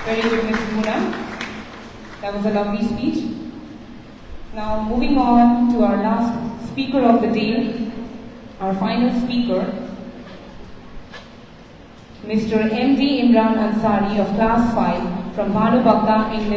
Very good, Ms. Muna. That was a lovely speech. Now moving on to our last speaker of the day, our final speaker, Mr. M.D. Imran Ansari of Class 5 from Bhanubakka English.